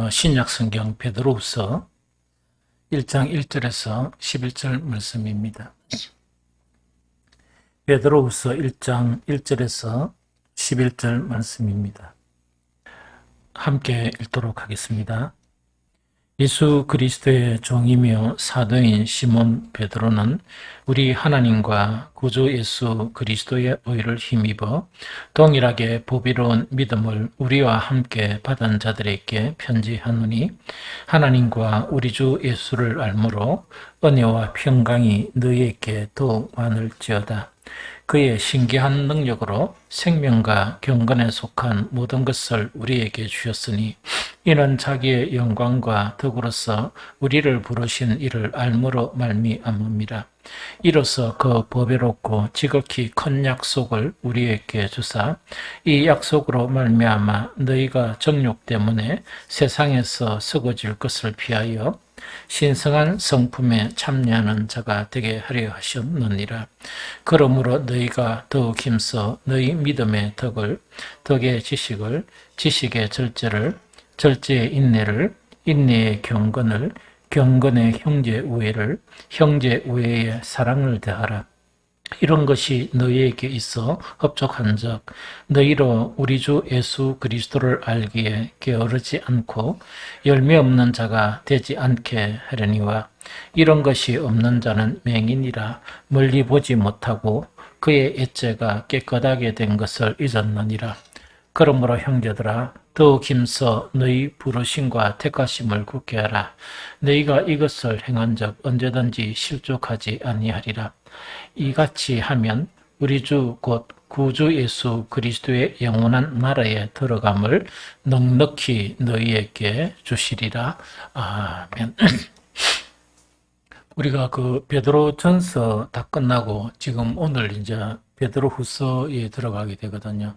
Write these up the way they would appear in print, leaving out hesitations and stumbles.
신약 성경 베드로후서 1장 1절에서 11절 말씀입니다. 베드로후서 1장 1절에서 11절 말씀입니다. 함께 읽도록 하겠습니다. 예수 그리스도의 종이며 사도인 시몬 베드로는 우리 하나님과 구주 예수 그리스도의 의를 힘입어 동일하게 보비로운 믿음을 우리와 함께 받은 자들에게 편지하노니, 하나님과 우리 주 예수를 알므로 은혜와 평강이 너희에게 더욱 많을지어다. 그의 신기한 능력으로 생명과 경건에 속한 모든 것을 우리에게 주셨으니, 이는 자기의 영광과 덕으로서 우리를 부르신 이를 알므로 말미암음이라. 이로써 그 보배롭고 지극히 큰 약속을 우리에게 주사, 이 약속으로 말미암아 너희가 정욕 때문에 세상에서 썩어질 것을 피하여 신성한 성품에 참여하는 자가 되게 하려 하셨느니라. 그러므로 너희가 더욱 힘써 너희 믿음의 덕을, 덕의 지식을, 지식의 절제를, 절제의 인내를, 인내의 경건을, 경건의 형제 우애를, 형제 우애의 사랑을 대하라. 이런 것이 너희에게 있어 흡족한 적, 너희로 우리 주 예수 그리스도를 알기에 게으르지 않고 열매 없는 자가 되지 않게 하려니와, 이런 것이 없는 자는 맹인이라 멀리 보지 못하고 그의 액체가 깨끗하게 된 것을 잊었느니라. 그러므로 형제들아, 더욱 힘써 너희 부르심과 택하심을 굳게 하라. 너희가 이것을 행한 적 언제든지 실족하지 아니하리라. 이같이 하면 우리 주 곧 구주 예수 그리스도의 영원한 나라에 들어감을 넉넉히 너희에게 주시리라. 아멘. 우리가 그 베드로전서 다 끝나고 지금 오늘 이제 베드로후서에 들어가게 되거든요.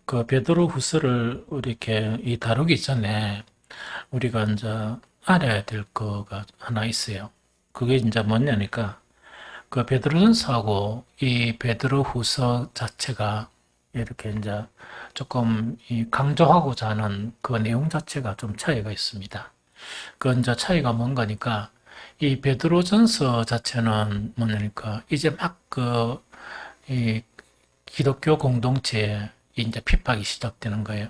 그 베드로후서를 이렇게 다루기 전에 우리가 이제 알아야 될 거가 하나 있어요. 그게 이제 뭐냐니까, 그 베드로전서하고 이 베드로후서 자체가 이렇게 이제 조금 강조하고자 하는 그 내용 자체가 좀 차이가 있습니다. 그 이제 차이가 뭔가니까, 이 베드로전서 자체는 뭐냐니까 이제 막 이 기독교 공동체에 이제 핍박이 시작되는 거예요.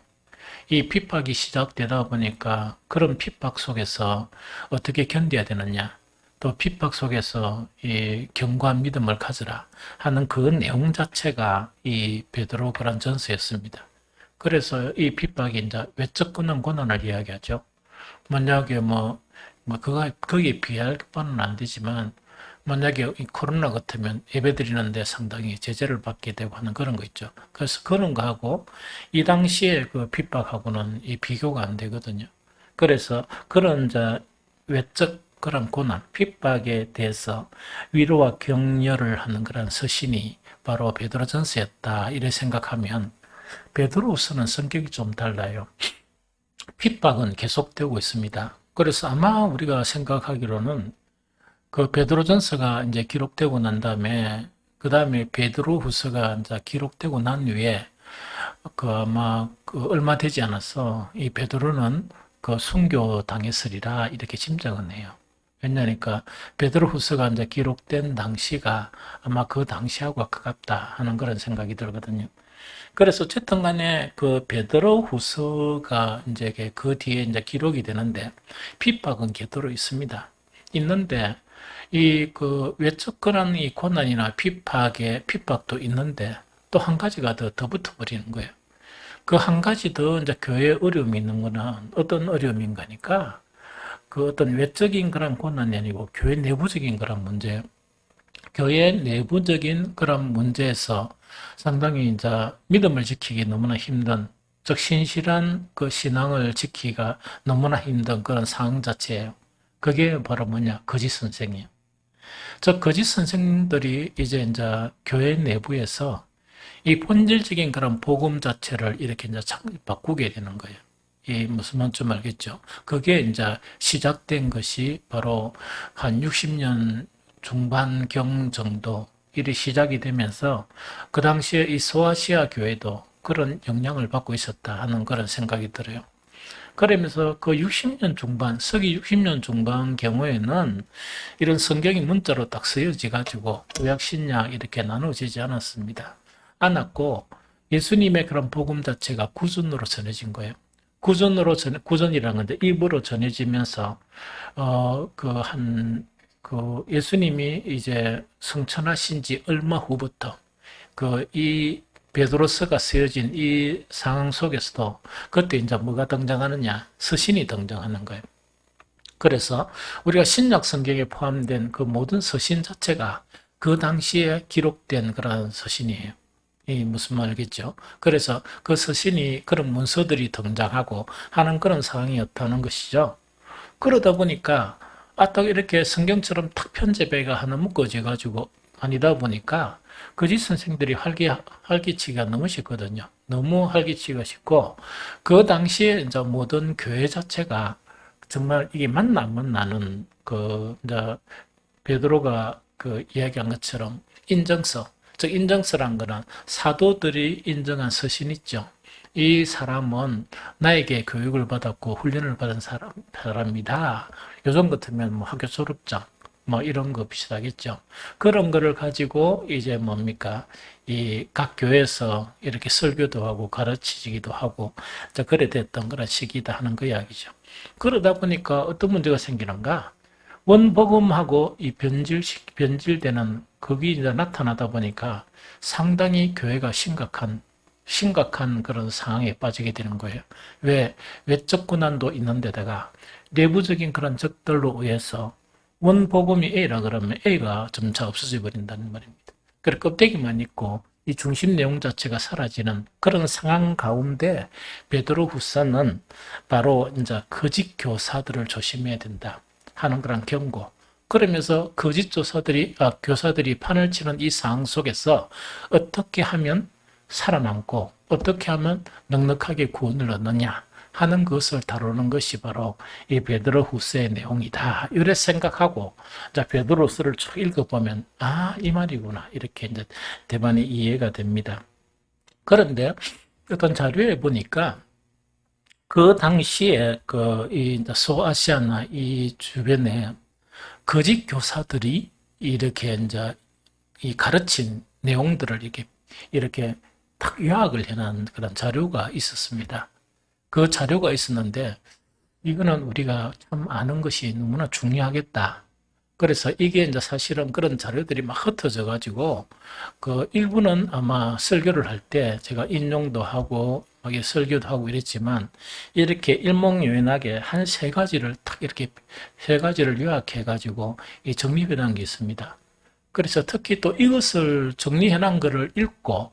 이 핍박이 시작되다 보니까 그런 핍박 속에서 어떻게 견뎌야 되느냐, 또 핍박 속에서 이 견고한 믿음을 가져라 하는 그 내용 자체가 이 베드로 그런 전서였습니다. 그래서 이 핍박이 이제 외적 고난을 이야기하죠. 만약에 거기에 비할 바는 안 되지만, 만약에 이 코로나 같으면 예배 드리는데 상당히 제재를 받게 되고 하는 그런 거 있죠. 그래서 그런 거하고 이 당시에 그 핍박하고는 이 비교가 안 되거든요. 그래서 그런 이제 외적 그런 고난, 핍박에 대해서 위로와 격려를 하는 그런 서신이 바로 베드로전서였다, 이래 생각하면, 베드로후서는 성격이 좀 달라요. 핍박은 계속되고 있습니다. 그래서 아마 우리가 생각하기로는 그 베드로전서가 이제 기록되고 난 다음에, 그 다음에 베드로후서가 이제 기록되고 난 후에 그 아마 그 얼마 되지 않아서 이 베드로는 그 순교 당했으리라, 이렇게 짐작은 해요. 왜냐니까 베드로후서가 이제 기록된 당시가 아마 그 당시하고 가깝다 하는 그런 생각이 들거든요. 그래서 어쨌든 간에 그 베드로후서가 이제 그 뒤에 이제 기록이 되는데, 핍박은 계도로 있습니다. 있는데 이 그 외적그런 이 고난이나 핍박도 있는데, 또 한 가지가 더 붙어버리는 거예요. 그 한 가지 더 이제 교회에 어려움이 있는 거는 어떤 어려움인가니까, 그 어떤 외적인 그런 고난이 아니고 교회 내부적인 그런 문제, 교회 내부적인 그런 문제에서 상당히 이제 믿음을 지키기 너무나 힘든, 즉 신실한 그 신앙을 지키기가 너무나 힘든 그런 상황 자체예요. 그게 바로 뭐냐, 거짓 선생이에요. 즉 거짓 선생들이 이제 교회 내부에서 이 본질적인 그런 복음 자체를 이렇게 이제 바꾸게 되는 거예요. 이 무슨 말인지 알겠죠? 그게 이제 시작된 것이 바로 한 60년 중반경 정도 일이 시작이 되면서, 그 당시에 이 소아시아 교회도 그런 영향을 받고 있었다 하는 그런 생각이 들어요. 그러면서 그 60년 중반, 서기 60년 중반 경우에는 이런 성경이 문자로 딱 쓰여져 가지고 구약 신약 이렇게 나눠지지 않았습니다. 않았고 예수님의 그런 복음 자체가 구전으로 전해진 거예요. 구전이라는 건데 입으로 전해지면서 예수님이 이제 성천하신 지 얼마 후부터 이 베드로서가 쓰여진 이 상황 속에서도 그때 이제 뭐가 등장하느냐? 서신이 등장하는 거예요. 그래서 우리가 신약 성경에 포함된 그 모든 서신 자체가 그 당시에 기록된 그런 서신이에요. 이 무슨 말이겠죠? 그래서 그 서신이 그런 문서들이 등장하고 하는 그런 상황이었다는 것이죠. 그러다 보니까 딱 이렇게 성경처럼 탁 편집해가 하나 묶어져 가지고 아니다 보니까 거짓 선생들이 활기치기가 너무 쉽거든요. 너무 활기치기가 쉽고 그 당시에 이제 모든 교회 자체가 정말 이게 맞나 안 맞나는 이제 베드로가 이야기한 것처럼 인정서, 즉 인정서란 거는 사도들이 인정한 서신 있죠. 이 사람은 나에게 교육을 받았고 훈련을 받은 사람이다. 요즘 같으면 뭐 학교 졸업장, 뭐 이런 거 비슷하겠죠. 그런 거를 가지고 이제 뭡니까? 이 각 교회에서 이렇게 설교도 하고 가르치기도 하고, 그래 됐던 그런 시기다 하는 그 이야기죠. 그러다 보니까 어떤 문제가 생기는가? 원복음하고 이 변질되는 그게 이제 나타나다 보니까 상당히 교회가 심각한 그런 상황에 빠지게 되는 거예요. 왜? 외적 고난도 있는데다가 내부적인 그런 적들로 의해서 원복음이 A라 그러면 A가 점차 없어져 버린다는 말입니다. 그래서 껍데기만 있고 이 중심 내용 자체가 사라지는 그런 상황 가운데 베드로 후서는 바로 이제 거짓 교사들을 조심해야 된다 하는 그런 경고. 그러면서 거짓 교사들이 판을 치는 이 상황 속에서 어떻게 하면 살아남고 어떻게 하면 넉넉하게 구원을 얻느냐 하는 것을 다루는 것이 바로 이 베드로 후서의 내용이다. 이래 생각하고 베드로서를 쭉 읽어보면 이 말이구나 이렇게 이제 대반이 이해가 됩니다. 그런데 어떤 자료에 보니까 그 당시에 이 소아시아나 이 주변에 거짓 교사들이 이렇게 이제 이 가르친 내용들을 이렇게 딱 요약을 해놓은 그런 자료가 있었습니다. 그 자료가 있었는데 이거는 우리가 참 아는 것이 너무나 중요하겠다. 그래서 이게 이제 사실은 그런 자료들이 막 흩어져 가지고 일부는 아마 설교를 할 때 제가 인용도 하고 막 설교도 하고 이랬지만 이렇게 일목요연하게 한 세 가지를 딱 이렇게 세 가지를 요약해 가지고 이 정립해 놓은 게 있습니다. 그래서 특히 또 이것을 정리해 놓은 거를 읽고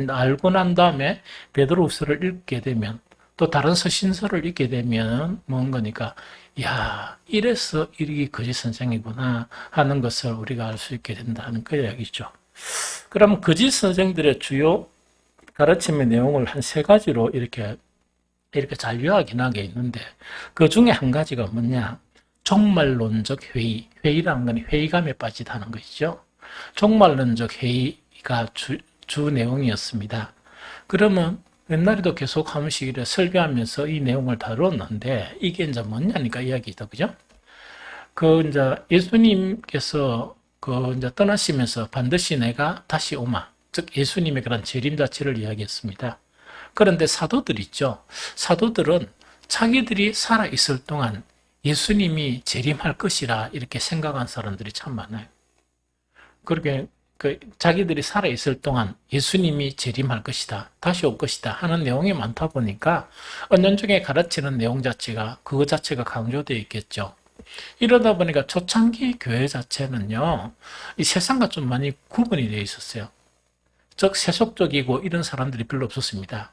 알고 난 다음에 베드로후서를 읽게 되면 또 다른 서신서를 읽게 되면 뭔 거니까 야 이래서 이게 거짓 선생이구나 하는 것을 우리가 알 수 있게 된다는 그 이야기죠. 그럼 거짓 선생들의 주요 가르침의 내용을 한 세 가지로 이렇게 잘 요약해나게 있는데 그 중에 한 가지가 뭐냐? 종말론적 회의라는 건 회의감에 빠지다는 것이죠. 종말론적 회의가 주 내용이었습니다. 그러면 옛날에도 계속 한 번씩 이렇게 설교하면서 이 내용을 다뤘는데 이게 이제 뭐냐니까 이야기다, 그죠? 이제 예수님께서 이제 떠나시면서 반드시 내가 다시 오마, 즉 예수님의 그런 재림 자체를 이야기했습니다. 그런데 사도들 있죠. 사도들은 자기들이 살아 있을 동안 예수님이 재림할 것이라 이렇게 생각한 사람들이 참 많아요. 그렇게 자기들이 살아있을 동안 예수님이 재림할 것이다, 다시 올 것이다 하는 내용이 많다 보니까 언론중에 가르치는 내용 자체가 그거 자체가 강조되어 있겠죠. 이러다 보니까 초창기 교회 자체는요, 이 세상과 좀 많이 구분이 되어 있었어요. 즉 세속적이고 이런 사람들이 별로 없었습니다.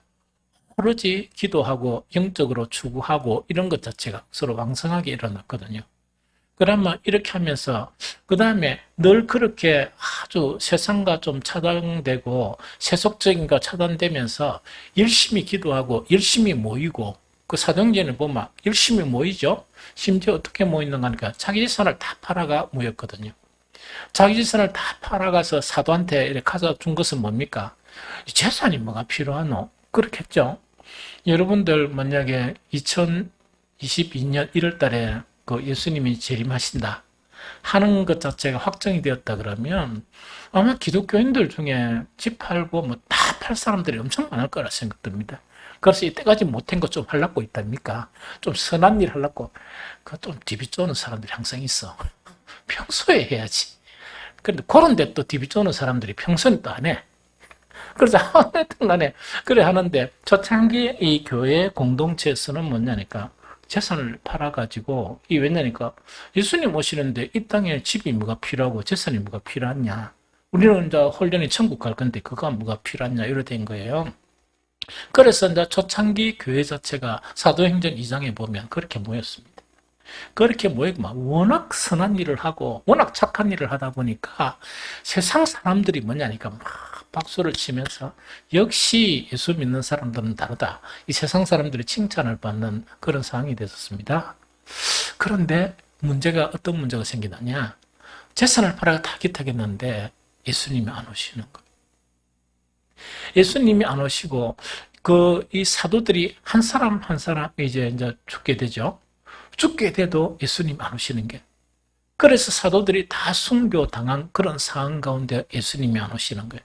오로지 기도하고 영적으로 추구하고 이런 것 자체가 서로 왕성하게 일어났거든요. 그러면 이렇게 하면서 그 다음에 늘 그렇게 아주 세상과 좀 차단되고 세속적인 거 차단되면서 열심히 기도하고 열심히 모이고 그 사도행전을 보면 열심히 모이죠. 심지어 어떻게 모이는가 하니까 자기 재산을 다 팔아가 모였거든요. 자기 재산을 다 팔아가서 사도한테 이렇게 가서 준 것은 뭡니까? 재산이 뭐가 필요하노? 그렇겠죠. 여러분들 만약에 2022년 1월 달에 그 예수님이 재림하신다 하는 것 자체가 확정이 되었다 그러면 아마 기독교인들 중에 집 팔고 뭐 다 팔 사람들이 엄청 많을 거라 생각됩니다. 그래서 이때까지 못한 거 좀 하려고 있답니까? 좀 선한 일 하려고 그좀 디비 쪼는 사람들이 항상 있어. 평소에 해야지. 근데 그런데 또 디비 쪼는 사람들이 평소에 또 안 해. 그래서 하여튼 간에 그래 하는데 초창기 이 교회 공동체에서는 뭐냐니까 재산을 팔아가지고 이 왜냐니까 예수님 오시는데 이 땅에 집이 뭐가 필요하고 재산이 뭐가 필요하냐. 우리는 이제 홀연히 천국 갈 건데 그거가 뭐가 필요하냐 이래 된 거예요. 그래서 이제 초창기 교회 자체가 사도행전 2장에 보면 그렇게 모였습니다. 그렇게 모이고 막 워낙 선한 일을 하고 워낙 착한 일을 하다 보니까 세상 사람들이 뭐냐니까 막 박수를 치면서 역시 예수 믿는 사람들은 다르다. 이 세상 사람들이 칭찬을 받는 그런 상황이 됐었습니다. 그런데 문제가 어떤 문제가 생기느냐. 재산을 팔아가 다 기타겠는데 예수님이 안 오시는 거예요. 예수님이 안 오시고 이 사도들이 한 사람 한 사람 이제 죽게 되죠. 죽게 돼도 예수님 안 오시는 게. 그래서 사도들이 다 순교당한 그런 상황 가운데 예수님이 안 오시는 거예요.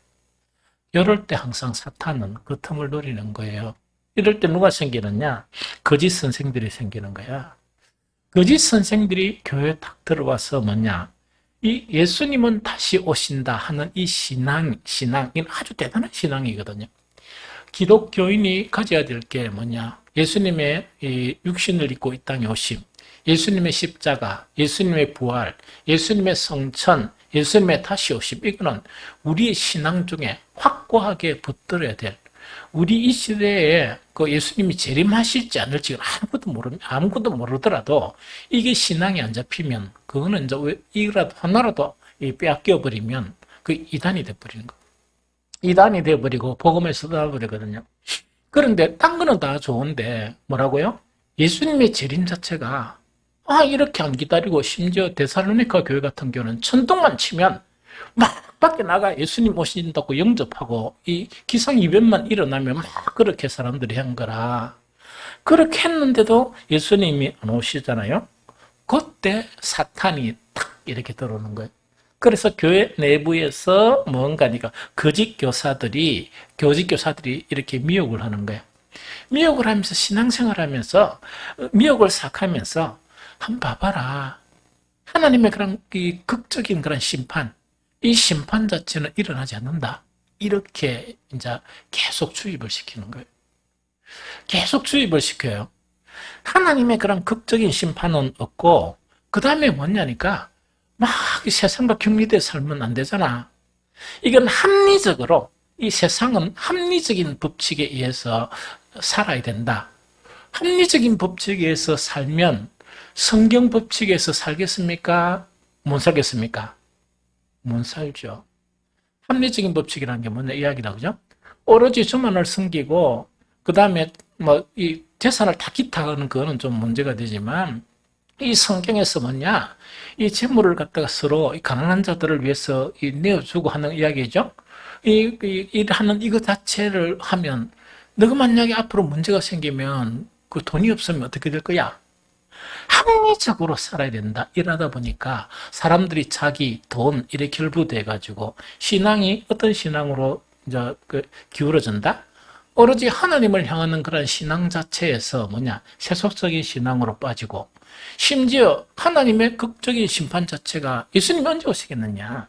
이럴 때 항상 사탄은 그 틈을 노리는 거예요. 이럴 때 누가 생기느냐? 거짓 선생들이 생기는 거야. 거짓 선생들이 교회에 딱 들어와서 뭐냐? 이 예수님은 다시 오신다 하는 이 신앙, 이건 아주 대단한 신앙이거든요. 기독교인이 가져야 될 게 뭐냐? 예수님의 이 육신을 입고 이 땅에 오심, 예수님의 십자가, 예수님의 부활, 예수님의 성천, 예수님의 다시 오심, 이거는 우리의 신앙 중에 확고하게 붙들어야 될, 우리 이 시대에 그 예수님이 재림하실지 않을지 아무것도 모르더라도 이게 신앙이 안 잡히면 그거는 이제 이라도 하나라도 빼앗겨 버리면 그 이단이 돼 버리는 거. 이단이 돼 버리고 복음을 쏟아 버리거든요. 그런데 딴 거는 다 좋은데 뭐라고요? 예수님의 재림 자체가 이렇게 안 기다리고 심지어 데살로니가 교회 같은 경우는 천둥만 치면 막 밖에 나가 예수님 오신다고 영접하고 이 기상이변만 일어나면 막 그렇게 사람들이 한 거라. 그렇게 했는데도 예수님이 안 오시잖아요. 그때 사탄이 탁 이렇게 들어오는 거예요. 그래서 교회 내부에서 뭔가니까 거짓 교사들이 이렇게 미혹을 하는 거예요. 미혹을 하면서 신앙생활 하면서 미혹을 싹 하면서 한번 봐봐라. 하나님의 그런 이 극적인 그런 심판, 이 심판 자체는 일어나지 않는다. 이렇게 이제 계속 주입을 시키는 거예요. 계속 주입을 시켜요. 하나님의 그런 극적인 심판은 없고, 그 다음에 뭐냐니까, 막 세상과 격리돼 살면 안 되잖아. 이건 합리적으로, 이 세상은 합리적인 법칙에 의해서 살아야 된다. 합리적인 법칙에 의해서 살면 성경 법칙에서 살겠습니까? 못 살겠습니까? 못 살죠. 합리적인 법칙이라는 게 뭐냐 이야기다, 그죠? 오로지 주만을 섬기고, 그 다음에 이 재산을 다 기타하는 그거는 좀 문제가 되지만, 이 성경에서 뭐냐, 이 재물을 갖다가 서로 이 가난한 자들을 위해서 내어주고 하는 이야기죠. 하는 이거 자체를 하면, 너가 만약에 앞으로 문제가 생기면 그 돈이 없으면 어떻게 될 거야? 합리적으로 살아야 된다. 이러다 보니까 사람들이 자기 돈 이렇게 결부돼 가지고 신앙이 어떤 신앙으로 이제 기울어진다. 오로지 하나님을 향하는 그런 신앙 자체에서 세속적인 신앙으로 빠지고 심지어 하나님의 극적인 심판 자체가 예수님이 언제 오시겠느냐.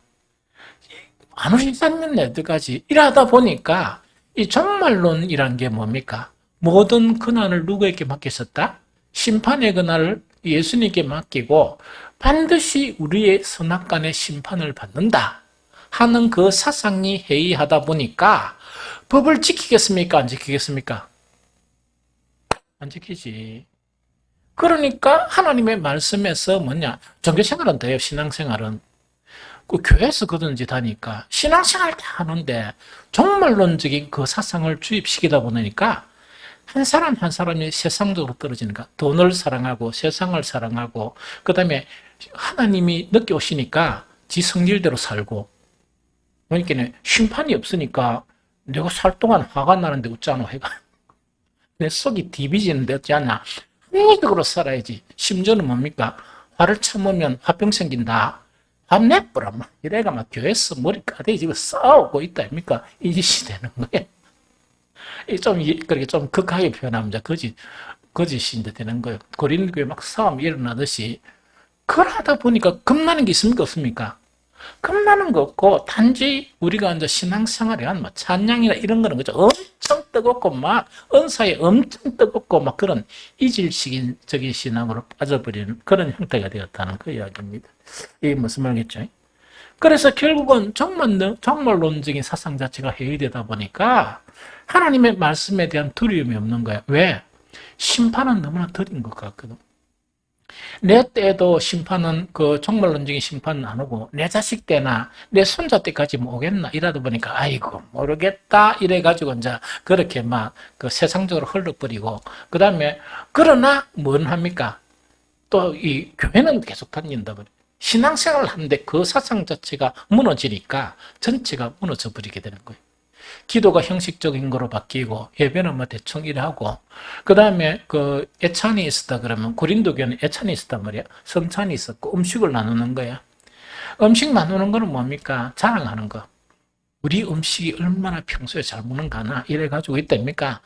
안 오시겠는 애들까지 이러다 보니까 이 종말론이란 게 뭡니까? 모든 근한을 누구에게 맡겼었다? 심판의 그날을 예수님께 맡기고 반드시 우리의 선악간의 심판을 받는다 하는 그 사상이 해이하다 보니까 법을 지키겠습니까? 안 지키겠습니까? 안 지키지. 그러니까 하나님의 말씀에서 종교생활은 돼요. 신앙생활은. 그 교회에서 그런 짓 하니까 신앙생활 다 하는데 종말론적인 그 사상을 주입시키다 보니까 한 사람 한 사람이 세상적으로 떨어지니까 돈을 사랑하고 세상을 사랑하고 그 다음에 하나님이 늦게 오시니까 지 성질대로 살고 그러니까 심판이 없으니까 내가 살 동안 화가 나는데 웃잖아 해가 내 속이 디비지는데 어찌 않냐. 합리적으로 살아야지. 심지어는 뭡니까? 화를 참으면 화병 생긴다. 화내버라 막 이래가 막 교회에서 머리 까대기 집에 싸우고 있다 아닙니까? 이 짓이 되는 거예요. 좀 그렇게 좀 극하게 표현하면 이제 거짓인데 되는 거예요. 고린도 교회 막 싸움이 일어나듯이 그러다 보니까 겁나는 게 있습니까 없습니까? 겁나는 거 없고 단지 우리가 이제 신앙생활에 한 뭐 찬양이나 이런 거는 그죠 엄청 뜨겁고 막 은사에 엄청 뜨겁고 막 그런 이질적인 신앙으로 빠져버리는 그런 형태가 되었다는 그 이야기입니다. 이게 무슨 말이겠죠? 그래서 결국은 정말론적인 사상 자체가 해이되다 보니까 하나님의 말씀에 대한 두려움이 없는 거야. 왜? 심판은 너무나 더딘 것 같거든. 내 때도 심판은 그 정말론적인 심판은 안 오고 내 자식 때나 내 손자 때까지 뭐 오겠나 이러다 보니까 아이고 모르겠다 이래가지고 이제 그렇게 막 그 세상적으로 흘러버리고 그 다음에 그러나 뭔 합니까? 또 이 교회는 계속 다닌다 버려. 신앙생활을 하는데 그 사상 자체가 무너지니까 전체가 무너져 버리게 되는 거예요. 기도가 형식적인 거로 바뀌고 예배는 뭐 대충 이래하고 그 다음에 그 애찬이 있었다 그러면 고린도 교회는 애찬이 있었단 말이야. 성찬이 있었고 음식을 나누는 거야. 음식 나누는 거는 뭡니까? 자랑하는 거. 우리 음식이 얼마나 평소에 잘 먹는가 하나 이래가지고 있답니까?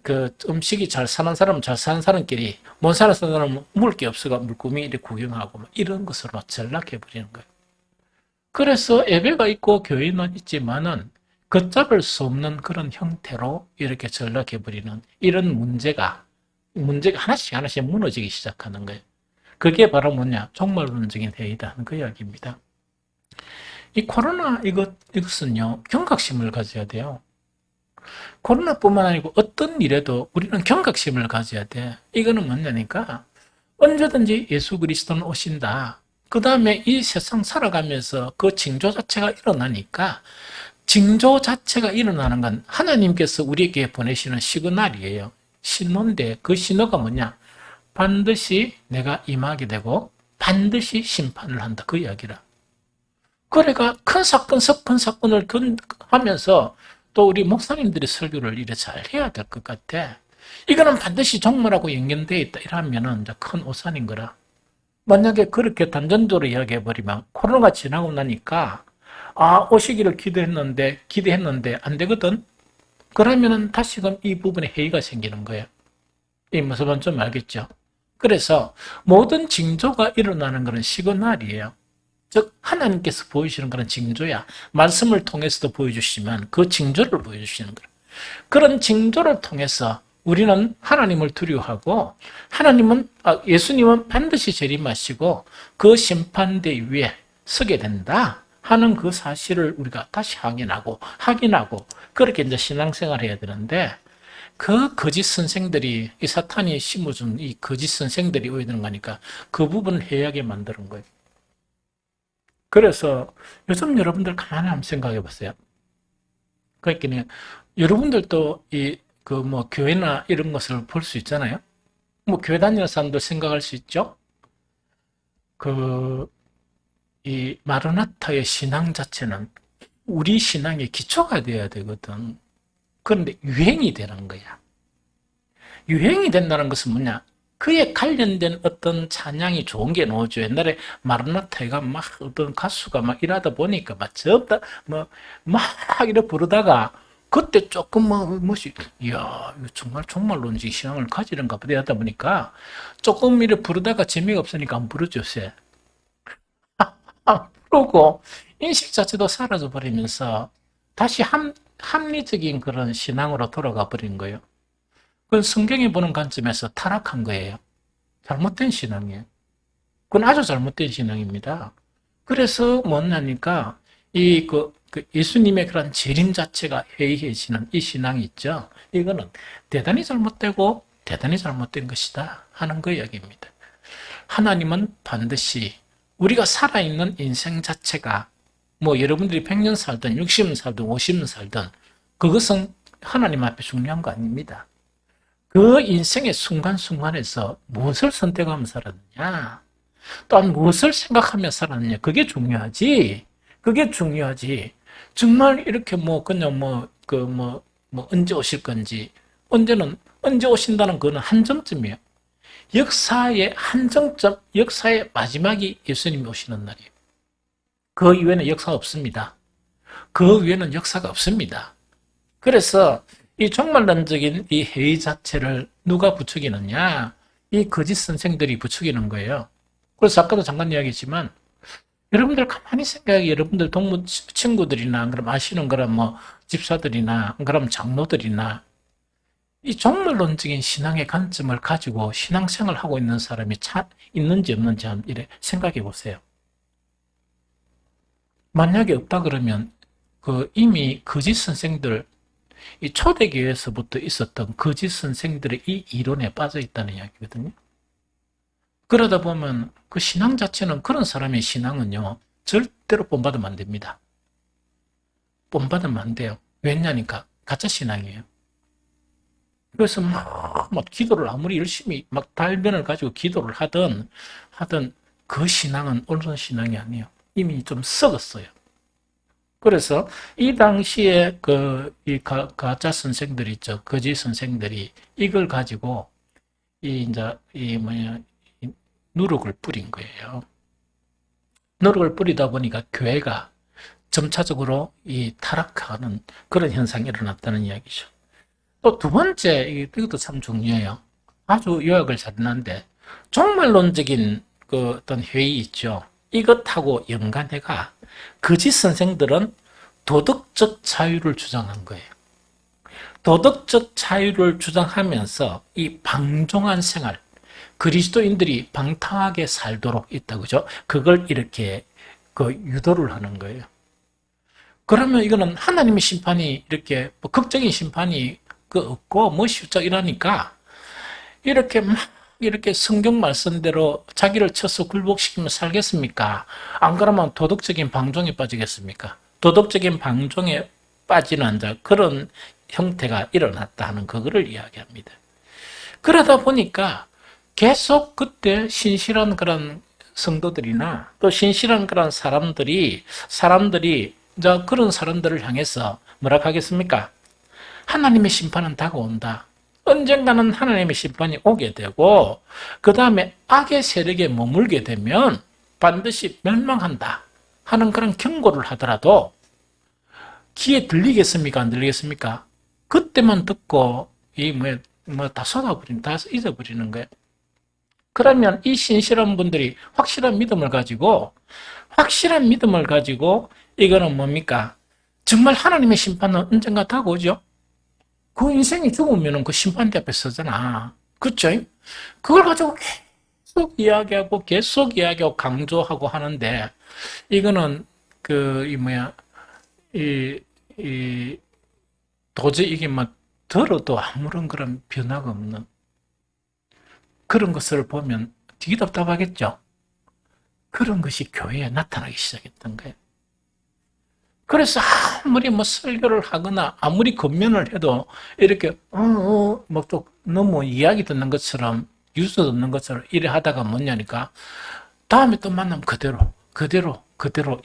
그 음식이 잘 사는 사람은 잘 사는 사람끼리 못 사는 사람은 먹을 게 없어가 물고기 이렇게 구경하고 이런 것으로 전락해버리는 거예요. 그래서 예배가 있고 교회는 있지만은 걷잡을 수 없는 그런 형태로 이렇게 전락해버리는 이런 문제가 하나씩 무너지기 시작하는 거예요. 그게 바로 뭐냐? 종말론적인 회의다 하는 그 이야기입니다. 이 코로나 이것은요, 경각심을 가져야 돼요. 코로나뿐만 아니고 어떤 일에도 우리는 경각심을 가져야 돼. 이거는 뭐냐니까 언제든지 예수 그리스도는 오신다. 그 다음에 이 세상 살아가면서 그 징조 자체가 일어나니까 징조 자체가 일어나는 건 하나님께서 우리에게 보내시는 시그널이에요. 신호인데 그 신호가 뭐냐? 반드시 내가 임하게 되고 반드시 심판을 한다. 그 이야기라. 그래가 큰 사건, 큰 사건을 하면서 또 우리 목사님들이 설교를 이래 잘 해야 될 것 같아. 이거는 반드시 종말하고 연결되어 있다. 이러면은 이제 큰 오산인 거라. 만약에 그렇게 단전적으로 이야기해버리면 코로나가 지나고 나니까 오시기를 기대했는데 안 되거든. 그러면은 다시금 이 부분에 해이가 생기는 거예요. 이 모습은 좀 알겠죠? 그래서 모든 징조가 일어나는 것은 시그널이에요. 즉 하나님께서 보여주시는 그런 징조야. 말씀을 통해서도 보여주시면 그 징조를 보여주시는 거예요. 그런 징조를 통해서 우리는 하나님을 두려워하고 예수님은 반드시 재림하시고 그 심판대 위에 서게 된다 하는 그 사실을 우리가 다시 확인하고 그렇게 이제 신앙생활을 해야 되는데 그 거짓 선생들이 이 사탄이 심어준 이 거짓 선생들이 오게 되는 거니까 그 부분을 해야하게 만드는 거예요. 그래서 요즘 여러분들 가만히 한번 생각해 보세요. 그러니까 여러분들도 교회나 이런 것을 볼 수 있잖아요. 교회 다니는 사람도 생각할 수 있죠. 이 마르나타의 신앙 자체는 우리 신앙의 기초가 되어야 되거든. 그런데 유행이 되는 거야. 유행이 된다는 것은 뭐냐? 그에 관련된 어떤 찬양이 좋은 게 나오죠. 옛날에 마르나타가 막 어떤 가수가 막 이러다 보니까 막 이래 부르다가 그때 조금 이야, 이거 정말론지 신앙을 가지는가 보다 하다 보니까 조금 이래 부르다가 재미가 없으니까 안 부르죠, 쎄. 안 부르고 인식 자체도 사라져 버리면서 다시 합리적인 그런 신앙으로 돌아가 버린 거예요. 그건 성경에 보는 관점에서 타락한 거예요. 잘못된 신앙이에요. 그건 아주 잘못된 신앙입니다. 그래서 뭐냐니까 예수님의 그런 재림 자체가 해이해지는 이 신앙이 있죠. 이거는 대단히 잘못되고 대단히 잘못된 것이다 하는 그 이야기입니다. 하나님은 반드시 우리가 살아있는 인생 자체가 여러분들이 100년 살든 60년 살든 50년 살든 그것은 하나님 앞에 중요한 거 아닙니다. 그 인생의 순간순간에서 무엇을 선택하며 살았느냐, 또한 무엇을 생각하며 살았느냐, 그게 중요하지. 정말 이렇게 언제 오실 건지, 언제 오신다는 그거는 한정쯤이에요. 역사의 한정적, 역사의 마지막이 예수님이 오시는 날이에요. 그 이후에는 역사가 없습니다. 그 위에는 역사가 없습니다. 그래서 이 종말론적인 이 회의 자체를 누가 부추기느냐? 이 거짓 선생들이 부추기는 거예요. 그래서 아까도 잠깐 이야기했지만 여러분들 가만히 생각해. 여러분들 동문 친구들이나 그럼 아시는 그런 뭐 집사들이나 그럼 장로들이나 이 종말론적인 신앙의 관점을 가지고 신앙생활을 하고 있는 사람이 있는지 없는지 한번 이래 생각해 보세요. 만약에 없다 그러면 그 이미 거짓 선생들, 이 초대교회에서부터 있었던 거짓 선생들의 이 이론에 빠져 있다는 이야기거든요. 그러다 보면 그 신앙 자체는 그런 사람의 신앙은요, 절대로 본받으면 안 됩니다. 본받으면 안 돼요. 왜냐니까 가짜 신앙이에요. 그래서 막 기도를 아무리 열심히 막 달변을 가지고 기도를 하든 그 신앙은 옳은 신앙이 아니에요. 이미 좀 썩었어요. 그래서 이 당시에 이 가짜 선생들 있죠. 거짓 선생들이 이걸 가지고 누룩을 뿌린 거예요. 누룩을 뿌리다 보니까 교회가 점차적으로 이 타락하는 그런 현상이 일어났다는 이야기죠. 또 두 번째, 이것도 참 중요해요. 아주 요약을 잘해놨는데, 종말론적인 그 어떤 회의 있죠. 이것하고 연관해가 거짓 선생들은 도덕적 자유를 주장한 거예요. 도덕적 자유를 주장하면서 이 방종한 생활, 그리스도인들이 방탕하게 살도록 있다, 그죠? 그걸 이렇게 유도를 하는 거예요. 그러면 이거는 하나님의 심판이 이렇게 뭐 극적인 심판이 없고 무엇이 이러니까 이렇게 성경 말씀대로 자기를 쳐서 굴복시키면 살겠습니까? 안 그러면 도덕적인 방종에 빠지겠습니까? 도덕적인 방종에 빠지는 그런 형태가 일어났다 하는 그거를 이야기합니다. 그러다 보니까 계속 그때 신실한 그런 성도들이나 또 신실한 그런 사람들이 이제 그런 사람들을 향해서 뭐라 하겠습니까? 하나님의 심판은 다가온다. 언젠가는 하나님의 심판이 오게 되고 그 다음에 악의 세력에 머물게 되면 반드시 멸망한다 하는 그런 경고를 하더라도 귀에 들리겠습니까? 안 들리겠습니까? 그때만 듣고 다 쏟아버리는, 다 잊어버리는 거예요. 그러면 이 신실한 분들이 확실한 믿음을 가지고 이거는 뭡니까? 정말 하나님의 심판은 언젠가 다가오죠? 그 인생이 죽으면 그 심판대 앞에 서잖아. 그렇죠? 그걸 가지고 계속 이야기하고 강조하고 하는데 이거는 도저히 이게 들어도 아무런 그런 변화가 없는 그런 것을 보면 되게 답답하겠죠? 그런 것이 교회에 나타나기 시작했던 거예요. 그래서 아무리 설교를 하거나 아무리 권면을 해도 이렇게 너무 이야기 듣는 것처럼 뉴스 듣는 것처럼 이래 하다가 뭐냐니까 다음에 또 만나면 그대로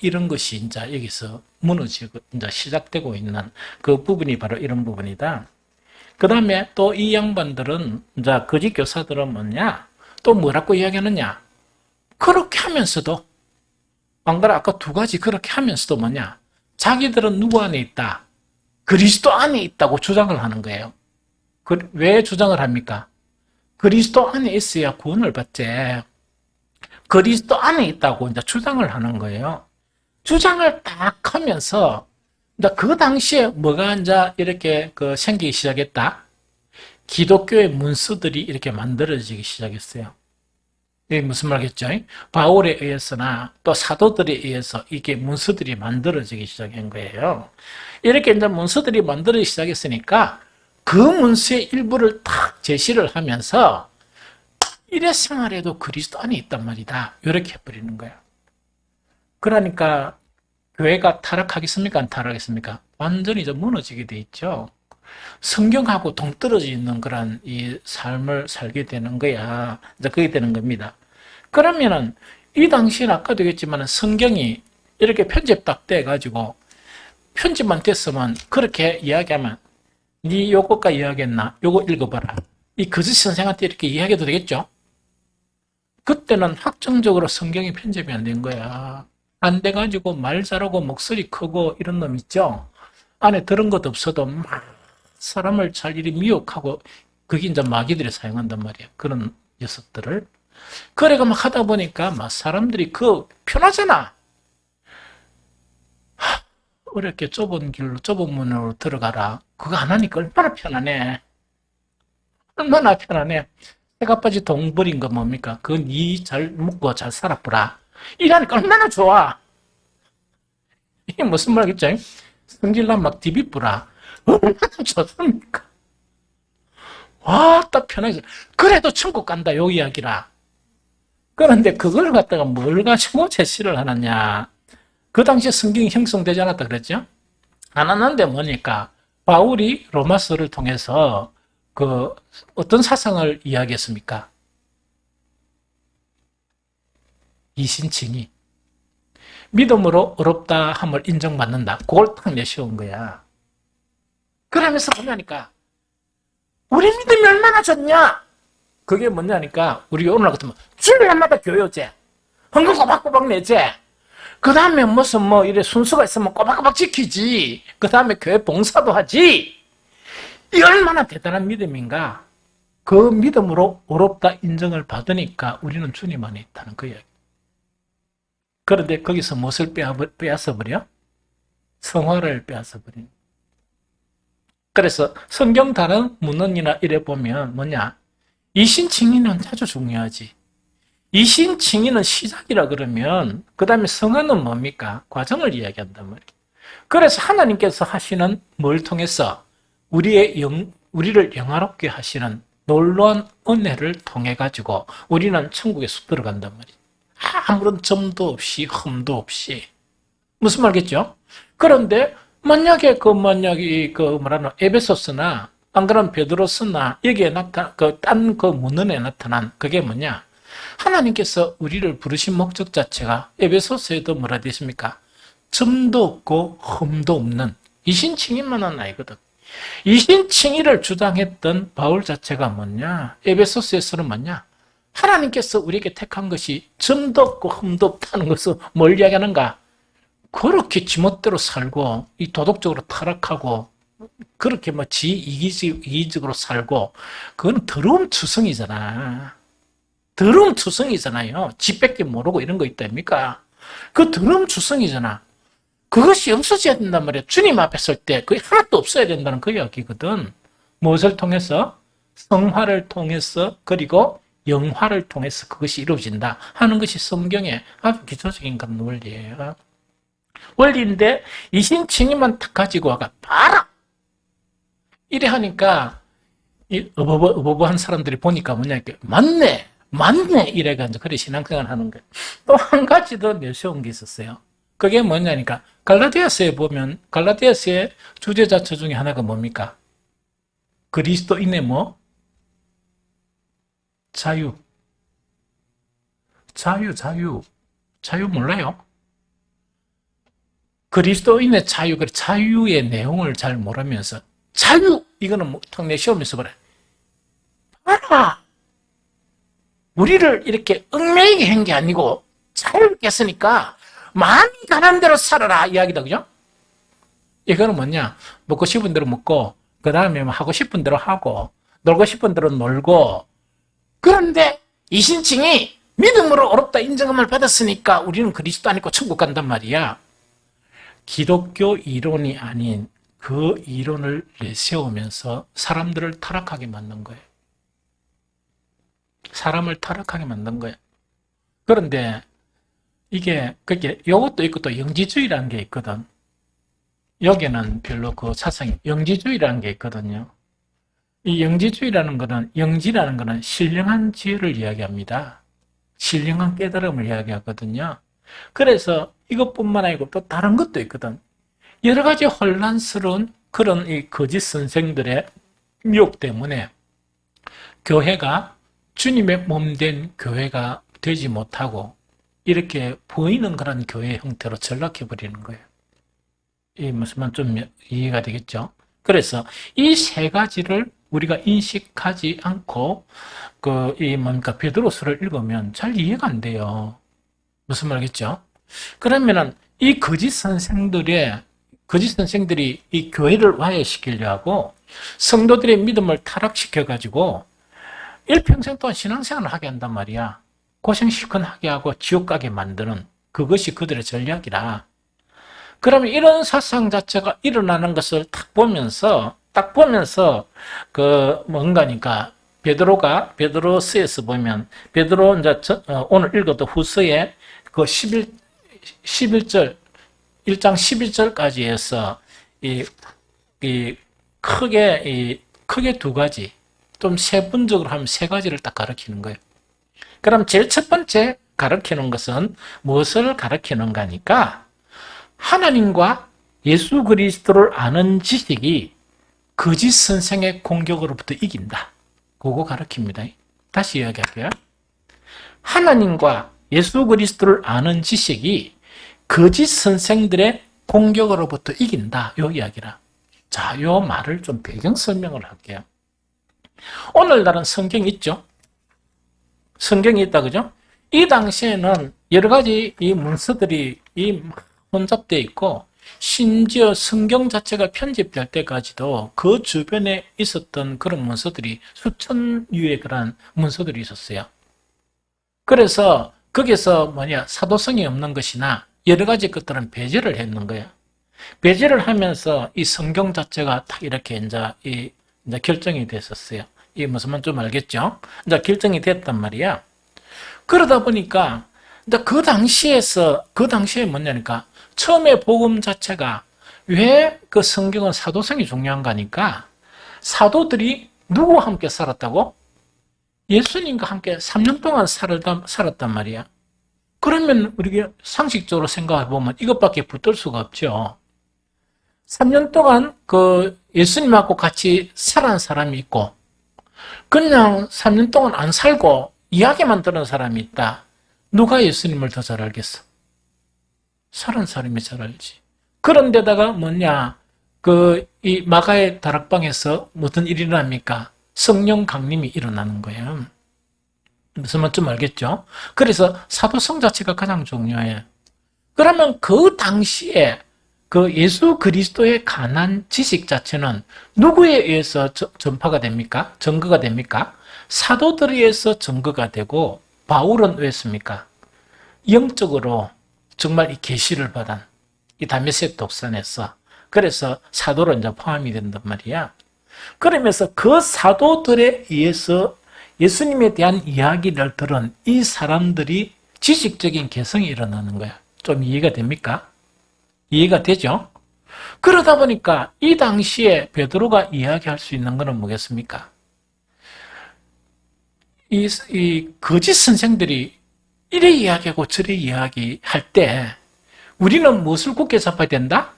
이런 것이 이제 여기서 무너지고 이제 시작되고 있는 그 부분이 바로 이런 부분이다. 그 다음에 또 이 양반들은 이제 거짓 교사들은 뭐냐? 또 뭐라고 이야기하느냐? 그렇게 하면서도 안 그래 아까 두 가지 그렇게 하면서도 뭐냐? 자기들은 누구 안에 있다? 그리스도 안에 있다고 주장을 하는 거예요. 왜 주장을 합니까? 그리스도 안에 있어야 구원을 받지. 그리스도 안에 있다고 이제 주장을 하는 거예요. 주장을 딱 하면서 이제 그 당시에 뭐가 이제 이렇게 생기기 시작했다? 기독교의 문서들이 이렇게 만들어지기 시작했어요. 이게 무슨 말이겠죠? 바울에 의해서나 또 사도들에 의해서 이게 문서들이 만들어지기 시작한 거예요. 이렇게 이제 문서들이 만들어지기 시작했으니까 그 문서의 일부를 딱 제시를 하면서 일회 생활에도 그리스도 안에 있단 말이다. 이렇게 해버리는 거예요. 그러니까 교회가 타락하겠습니까? 안 타락하겠습니까? 완전히 좀 무너지게 돼 있죠. 성경하고 동떨어져 있는 그런 이 삶을 살게 되는 거야. 이제 그게 되는 겁니다. 그러면은 이 당시에는 아까도 얘기했지만 성경이 이렇게 편집 딱 돼가지고 편집만 됐으면 그렇게 이야기하면 네 요거까 이야기했나? 요거 읽어봐라. 이 거짓 선생한테 이렇게 이야기해도 되겠죠? 때는 확정적으로 성경이 편집이 안 된 거야. 안 돼가지고 말 잘하고 목소리 크고 이런 놈 있죠? 안에 들은 것 없어도 막 사람을 잘 이리 미혹하고 그게 이제 마귀들이 사용한단 말이야. 그런 녀석들을. 그래가 막 하다 보니까 막 사람들이 그 편하잖아. 어렵게 좁은 길로 좁은 문으로 들어가라. 그거 안 하니까 얼마나 편하네. 얼마나 편하네. 새가빠지 동물인 거 뭡니까? 그거 니 잘 먹고 잘 살아보라. 이러니까 얼마나 좋아. 이게 무슨 말이겠죠? 성질난 막 디비뿌라. 얼마나 좋습니까? 와, 딱 편하게. 그래도 천국 간다, 요 이야기라. 그런데 그걸 갖다가 뭘 가지고 제시를 하느냐. 그 당시에 성경이 형성되지 않았다 그랬죠? 안 하는데 뭐니까 바울이 로마서를 통해서 그 어떤 사상을 이야기했습니까? 이신칭의. 믿음으로 어렵다 함을 인정받는다. 그걸 딱 내세운 거야. 그러면서 뭐냐니까 우리 믿음이 얼마나 좋냐? 그게 뭐냐니까 우리가 오늘 같으면 주일날마다 교요제, 헌금 꼬박꼬박 내제, 그 다음에 무슨 뭐 이래 순수가 있으면 꼬박꼬박 지키지. 그 다음에 교회 봉사도 하지. 이 얼마나 대단한 믿음인가. 그 믿음으로 어렵다 인정을 받으니까 우리는 주님 안에 있다는 거예요. 그런데 거기서 무엇을 빼앗아버려? 성화를 빼앗아버린. 그래서 성경 다른 문헌이나 이래 보면 뭐냐? 이신칭의는 아주 중요하지. 이신칭의는 시작이라 그러면 그 다음에 성화는 뭡니까? 과정을 이야기한단 말이에요. 그래서 하나님께서 하시는 뭘 통해서 우리를 영화롭게 하시는 놀라운 은혜를 통해 가지고 우리는 천국에 쑥 들어간단 말이에요. 아무런 점도 없이 흠도 없이. 무슨 말겠죠? 그런데 만약에 뭐라나 에베소스나 안 그러면 베드로스나 여기에 딴 문헌에 나타난 그게 뭐냐? 하나님께서 우리를 부르신 목적 자체가 에베소스에도 뭐라 되어 있습니까? 점도 없고 흠도 없는 이신칭의만은 아니거든. 이신칭의를 주장했던 바울 자체가 뭐냐? 에베소스에서는 뭐냐? 하나님께서 우리에게 택한 것이 점도 없고 흠도 없다는 것을 뭘 이야기하는가? 그렇게 지멋대로 살고 이 도덕적으로 타락하고 그렇게 뭐 이기적으로 살고 그건 더러운 투성이잖아. 더러운 투성이잖아요. 지밖에 모르고 이런 거 있답니까? 그 더러운 투성이잖아. 그것이 없어져야 된단 말이야. 주님 앞에 설 때 그게 하나도 없어야 된다는 그 이야기거든. 무엇을 통해서? 성화를 통해서 그리고 영화를 통해서 그것이 이루어진다 하는 것이 성경의 아주 기초적인 그런 원리예요. 원리인데 이신칭의만 딱 가지고 와가 봐라! 이래 하니까 이 어버버한 사람들이 보니까 뭐냐 이렇게 맞네 이래가지고 그래 신앙생활 하는 거예요. 또 한 가지 더 내세운 게 있었어요. 그게 뭐냐니까 갈라디아서에 보면 갈라디아서의 주제자처 중에 하나가 뭡니까? 그리스도인의 뭐? 자유 몰라요? 그리스도인의 자유, 자유의 내용을 잘 모르면서 자유! 이거는 턱 내쉬우면서 그래. 봐라! 우리를 이렇게 얽매이게 한 게 아니고 자유롭게 했으니까 마음이 가는 대로 살아라 이야기다, 그죠? 이거는 뭐냐? 먹고 싶은 대로 먹고 그 다음에 하고 싶은 대로 하고 놀고 싶은 대로 놀고 그런데 이신칭이 믿음으로 어렵다 인정함을 받았으니까 우리는 그리스도 아니고 천국 간단 말이야. 기독교 이론이 아닌 그 이론을 내세우면서 사람들을 타락하게 만든 거예요. 사람을 타락하게 만든 거예요. 그런데 그게 이것도 있고 또 영지주의라는 게 있거든. 여기는 별로 그 사상이 영지주의라는 게 있거든요. 이 영지주의라는 거는 영지라는 거는 신령한 지혜를 이야기합니다. 신령한 깨달음을 이야기하거든요. 그래서 이것뿐만 아니고 또 다른 것도 있거든. 여러 가지 혼란스러운 그런 이 거짓 선생들의 미혹 때문에 교회가 주님의 몸된 교회가 되지 못하고 이렇게 보이는 그런 교회 형태로 전락해버리는 거예요. 이 무슨 말 좀 이해가 되겠죠? 그래서 이 세 가지를 우리가 인식하지 않고 베드로서를 읽으면 잘 이해가 안 돼요. 무슨 말이겠죠? 그러면은 이 거짓 선생들이 이 교회를 와해시키려 하고 성도들의 믿음을 타락시켜가지고 일평생 동안 신앙생활을 하게 한단 말이야. 고생 실컷 하게 하고 지옥 가게 만드는 그것이 그들의 전략이라. 그러면 이런 사상 자체가 일어나는 것을 딱 보면서 뭔가니까 베드로서에서 보면 베드로 이제 오늘 읽었던 후서에 그 11절 1장 11절까지 해서 크게 두 가지, 좀 세분적으로 하면 세 가지를 딱 가르치는 거예요. 그럼 제일 첫 번째 가르치는 것은 무엇을 가르치는가니까 하나님과 예수 그리스도를 아는 지식이 거짓 선생의 공격으로부터 이긴다. 그거 가르칩니다. 다시 이야기할게요. 하나님과 예수 그리스도를 아는 지식이 거짓 선생들의 공격으로부터 이긴다. 요 이야기라. 자, 요 말을 좀 배경 설명을 할게요. 오늘날은 성경이 있죠? 성경이 있다, 그죠? 이 당시에는 여러 가지 이 문서들이 혼잡되어 있고, 심지어 성경 자체가 편집될 때까지도 그 주변에 있었던 그런 문서들이 수천 유의 그런 문서들이 있었어요. 그래서 거기서 사도성이 없는 것이나 여러 가지 것들은 배제를 했는 거예요. 배제를 하면서 이 성경 자체가 딱 이렇게 이제 결정이 됐었어요. 이 무슨 말 좀 알겠죠? 이제 결정이 됐단 말이야. 그러다 보니까 이제 그 당시에 뭐냐니까 처음에 복음 자체가 왜 그 성경은 사도성이 중요한가니까 사도들이 누구와 함께 살았다고? 예수님과 함께 3년 동안 살았단 말이야. 그러면 우리가 상식적으로 생각해 보면 이것밖에 붙들 수가 없죠. 3년 동안 그 예수님하고 같이 살아온 사람이 있고, 그냥 3년 동안 안 살고 이야기만 들은 사람이 있다. 누가 예수님을 더 잘 알겠어? 살은 사람이 잘 알지. 그런데다가 이 마가의 다락방에서 무슨 일이 일어납니까? 성령 강림이 일어나는 거예요. 무슨 말 좀 알겠죠? 그래서 사도성 자체가 가장 중요해요. 그러면 그 당시에 그 예수 그리스도에 관한 지식 자체는 누구에 의해서 전파가 됩니까? 증거가 됩니까? 사도들에 의해서 증거가 되고, 바울은 왜 했습니까? 영적으로 정말 이 계시를 받은 이 다메섹 독산에서, 그래서 사도로 이제 포함이 된단 말이야. 그러면서 그 사도들에 의해서 예수님에 대한 이야기를 들은 이 사람들이 지식적인 개성이 일어나는 거야. 좀 이해가 됩니까? 이해가 되죠? 그러다 보니까 이 당시에 베드로가 이야기할 수 있는 것은 뭐겠습니까? 이 거짓 선생들이 이래 이야기하고 저래 이야기할 때 우리는 무엇을 굳게 잡아야 된다?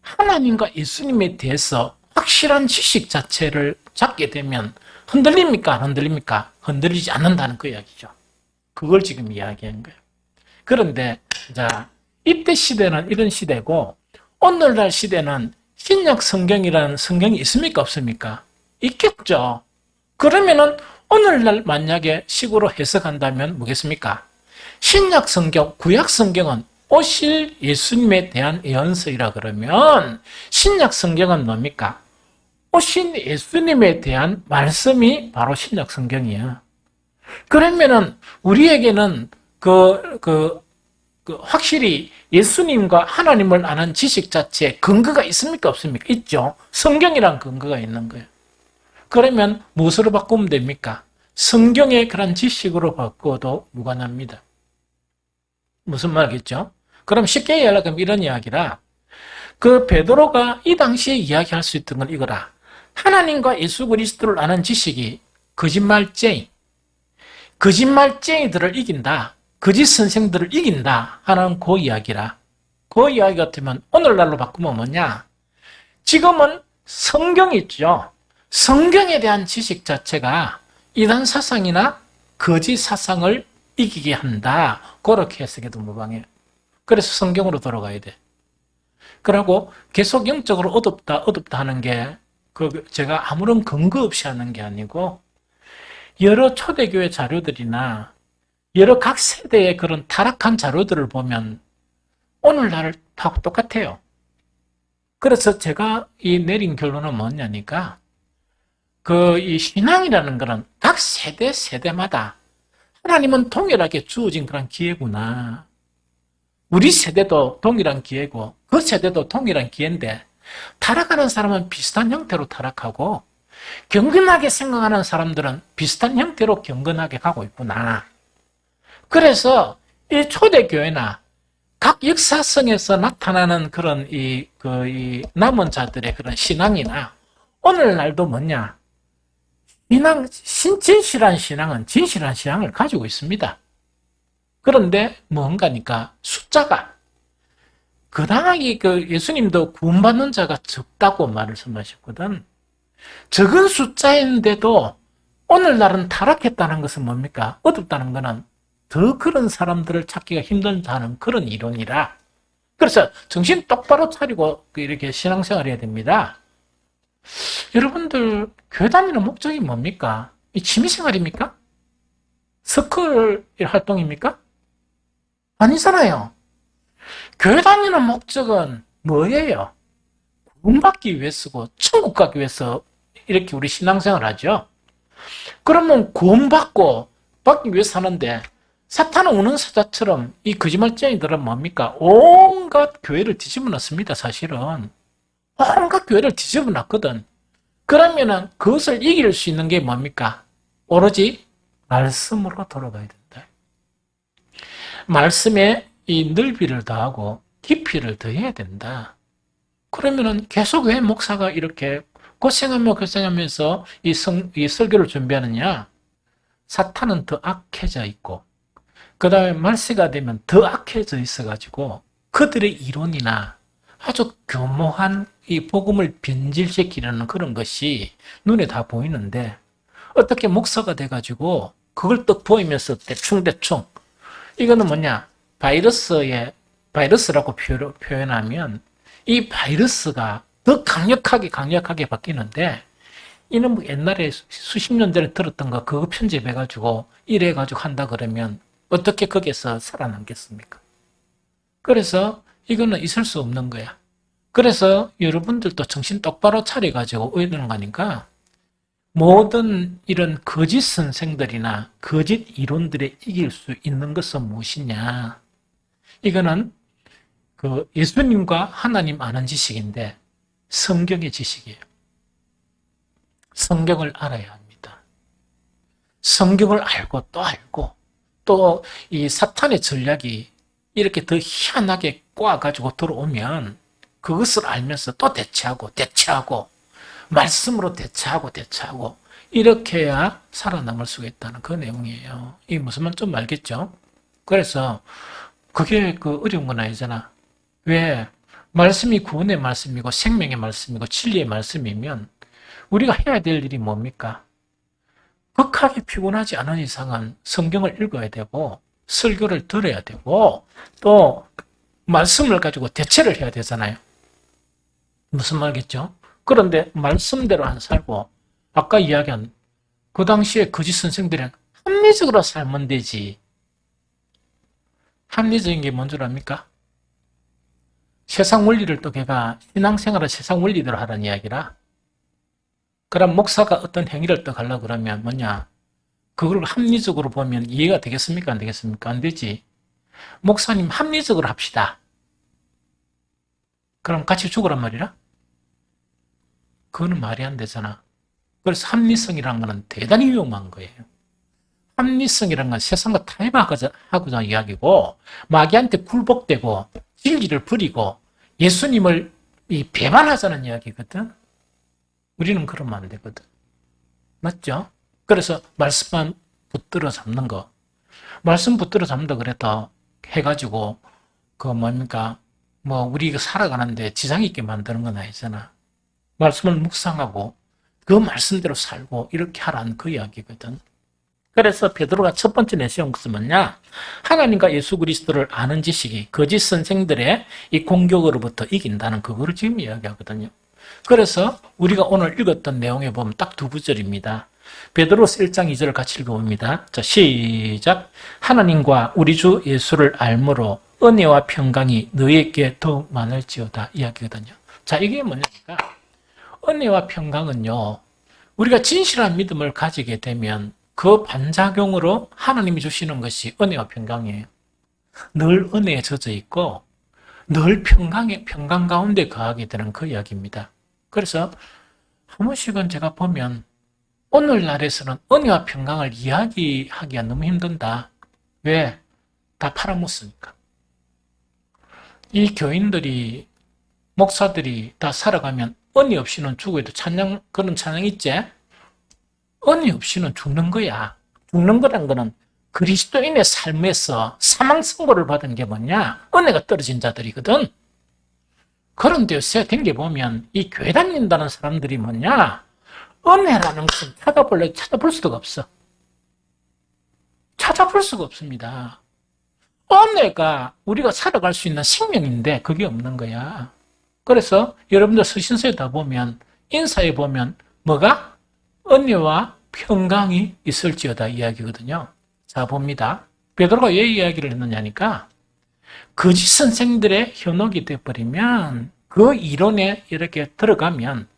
하나님과 예수님에 대해서 확실한 지식 자체를 잡게 되면 흔들립니까? 안 흔들립니까? 흔들리지 않는다는 그 이야기죠. 그걸 지금 이야기한 거예요. 그런데 자, 이때 시대는 이런 시대고, 오늘날 시대는 신약 성경이라는 성경이 있습니까? 없습니까? 있겠죠. 그러면은 오늘날 만약에 식으로 해석한다면 뭐겠습니까? 신약 성경, 구약 성경은 오실 예수님에 대한 예언서이라 그러면 신약 성경은 뭡니까? 오신 예수님에 대한 말씀이 바로 신약 성경이에요. 그러면은 우리에게는 확실히 예수님과 하나님을 아는 지식 자체에 근거가 있습니까? 없습니까? 있죠. 성경이란 근거가 있는 거예요. 그러면 무엇으로 바꾸면 됩니까? 성경의 그런 지식으로 바꿔도 무관합니다. 무슨 말이겠죠? 그럼 쉽게 이야기하면 이런 이야기라, 그 베드로가 이 당시에 이야기할 수 있던 건 이거라. 하나님과 예수 그리스도를 아는 지식이 거짓말쟁이들을 이긴다. 거짓 선생들을 이긴다 하는 그 이야기라. 그 이야기 같으면 오늘날로 바꾸면 뭐냐? 지금은 성경이 있죠. 성경에 대한 지식 자체가 이단 사상이나 거짓 사상을 이기게 한다. 그렇게 해석해도 무방해요. 그래서 성경으로 돌아가야 돼. 그리고 계속 영적으로 어둡다 하는 게 제가 아무런 근거 없이 하는 게 아니고 여러 초대교회 자료들이나 여러 각 세대의 그런 타락한 자료들을 보면 오늘날 다 똑같아요. 그래서 제가 이 내린 결론은 뭐냐니까 이 신앙이라는 것은 각 세대마다 하나님은 동일하게 주어진 그런 기회구나. 우리 세대도 동일한 기회고 그 세대도 동일한 기회인데 타락하는 사람은 비슷한 형태로 타락하고 경건하게 생각하는 사람들은 비슷한 형태로 경건하게 가고 있구나. 그래서 이 초대교회나 각 역사성에서 나타나는 그런 이 남은 자들의 그런 신앙이나 오늘날도 뭐냐? 진실한 신앙은 진실한 신앙을 가지고 있습니다. 그런데 뭔가니까 숫자가 그당하기 예수님도 구원받는 자가 적다고 말씀하셨거든. 적은 숫자인데도 오늘날은 타락했다는 것은 뭡니까? 어둡다는 것은 더 그런 사람들을 찾기가 힘들다는 그런 이론이라. 그래서 정신 똑바로 차리고 이렇게 신앙생활 해야 됩니다. 여러분들 교회 다니는 목적이 뭡니까? 이 취미생활입니까? 서클 활동입니까? 아니잖아요. 교회 다니는 목적은 뭐예요? 구원받기 위해서고 천국 가기 위해서 이렇게 우리 신앙생활을 하죠. 그러면 구원받고 받기 위해서 하는데 사탄은 우는 사자처럼 이 거짓말쟁이들은 뭡니까? 온갖 교회를 뒤집어 놨습니다. 사실은 온갖 교회를 뒤집어 놨거든. 그러면은 그것을 이길 수 있는 게 뭡니까? 오로지 말씀으로 돌아가야 된다. 말씀에 이 넓이를 더하고 깊이를 더해야 된다. 그러면은 계속 왜 목사가 이렇게 고생하면서 이 설교를 준비하느냐? 사탄은 더 악해져 있고, 그 다음에 말세가 되면 더 악해져 있어가지고, 그들의 이론이나 아주 교모한 이 복음을 변질시키려는 그런 것이 눈에 다 보이는데, 어떻게 목사가 돼가지고, 그걸 딱 보이면서 대충, 이거는 뭐냐? 바이러스라고 표현하면, 이 바이러스가 더 강력하게 바뀌는데, 이는 뭐 옛날에 수십 년 전에 들었던 거 그거 편집해가지고 이래가지고 한다 그러면 어떻게 거기에서 살아남겠습니까? 그래서 이거는 있을 수 없는 거야. 그래서 여러분들도 정신 똑바로 차려가지고 의논 거니까 모든 이런 거짓 선생들이나 거짓 이론들에 이길 수 있는 것은 무엇이냐? 이거는 예수님과 하나님 아는 지식인데 성경의 지식이에요. 성경을 알아야 합니다. 성경을 알고 또 이 사탄의 전략이 이렇게 더 희한하게 꼬아가지고 들어오면 그것을 알면서 또 대체하고 말씀으로 대체하고 이렇게 해야 살아남을 수가 있다는 그 내용이에요. 이게 무슨 말 좀 알겠죠? 그래서 그게 어려운 건 아니잖아. 왜? 말씀이 구원의 말씀이고 생명의 말씀이고 진리의 말씀이면 우리가 해야 될 일이 뭡니까? 극하게 피곤하지 않은 이상은 성경을 읽어야 되고 설교를 들어야 되고 또 말씀을 가지고 대체를 해야 되잖아요. 무슨 말겠죠? 그런데 말씀대로 안 살고 아까 이야기한 그 당시에 거짓 선생들은 합리적으로 살면 되지. 합리적인 게 뭔 줄 압니까? 세상 원리를 또 걔가 신앙생활을 세상 원리대로 하라는 이야기라. 그럼 목사가 어떤 행위를 또 하려고 그러면 뭐냐? 그걸 합리적으로 보면 이해가 되겠습니까? 안 되겠습니까? 안 되지. 목사님 합리적으로 합시다. 그럼 같이 죽으란 말이라? 그거는 말이 안 되잖아. 그래서 합리성이라는 거는 대단히 위험한 거예요. 합리성이라는 건 세상과 타협하고자 이야기고 마귀한테 굴복되고 진리를 버리고 예수님을 배반하자는 이야기거든. 우리는 그러면 안 되거든. 맞죠? 그래서 말씀만 붙들어 잡는 거. 말씀 붙들어 잡는다 그래도 해가지고 우리가 살아가는데 지장 있게 만드는 건 아니잖아. 말씀을 묵상하고 그 말씀대로 살고 이렇게 하라는 그 이야기거든. 그래서 베드로가 첫 번째 내세운 것은 뭐냐? 하나님과 예수 그리스도를 아는 지식이 거짓 선생들의 이 공격으로부터 이긴다는 그거를 지금 이야기하거든요. 그래서 우리가 오늘 읽었던 내용에 보면 딱 두 구절입니다. 베드로서 1장 2절을 같이 읽어봅니다. 자, 시작. 하나님과 우리 주 예수를 알므로 은혜와 평강이 너희에게 더 많을지어다 이야기거든요. 자, 이게 뭐냐니까 은혜와 평강은요, 우리가 진실한 믿음을 가지게 되면 그 반작용으로 하나님이 주시는 것이 은혜와 평강이에요. 늘 은혜에 젖어 있고 늘 평강 가운데 거하게 되는 그 이야기입니다. 그래서 한 번씩은 제가 보면 오늘날에서는 은혜와 평강을 이야기하기가 너무 힘든다. 왜? 다 팔아먹으니까. 이 교인들이, 목사들이 다 살아가면 은혜 없이는 죽어도 그런 찬양 있지? 은혜 없이는 죽는 거야. 죽는 거란 거는 그리스도인의 삶에서 사망 선고를 받은 게 뭐냐? 은혜가 떨어진 자들이거든. 그런데 요새 댕겨보면 이 교회 다닌다는 사람들이 뭐냐? 은혜라는 것은 찾아볼 수가 없어. 찾아볼 수가 없습니다. 은혜가 우리가 살아갈 수 있는 생명인데 그게 없는 거야. 그래서 여러분들 서신서에 다 보면, 인사에 보면 뭐가? 은혜와 평강이 있을지어다 이야기거든요. 자, 봅니다. 베드로가 왜 이야기를 했느냐니까 거짓 선생들의 현혹이 돼버리면 그 이론에 이렇게 들어가면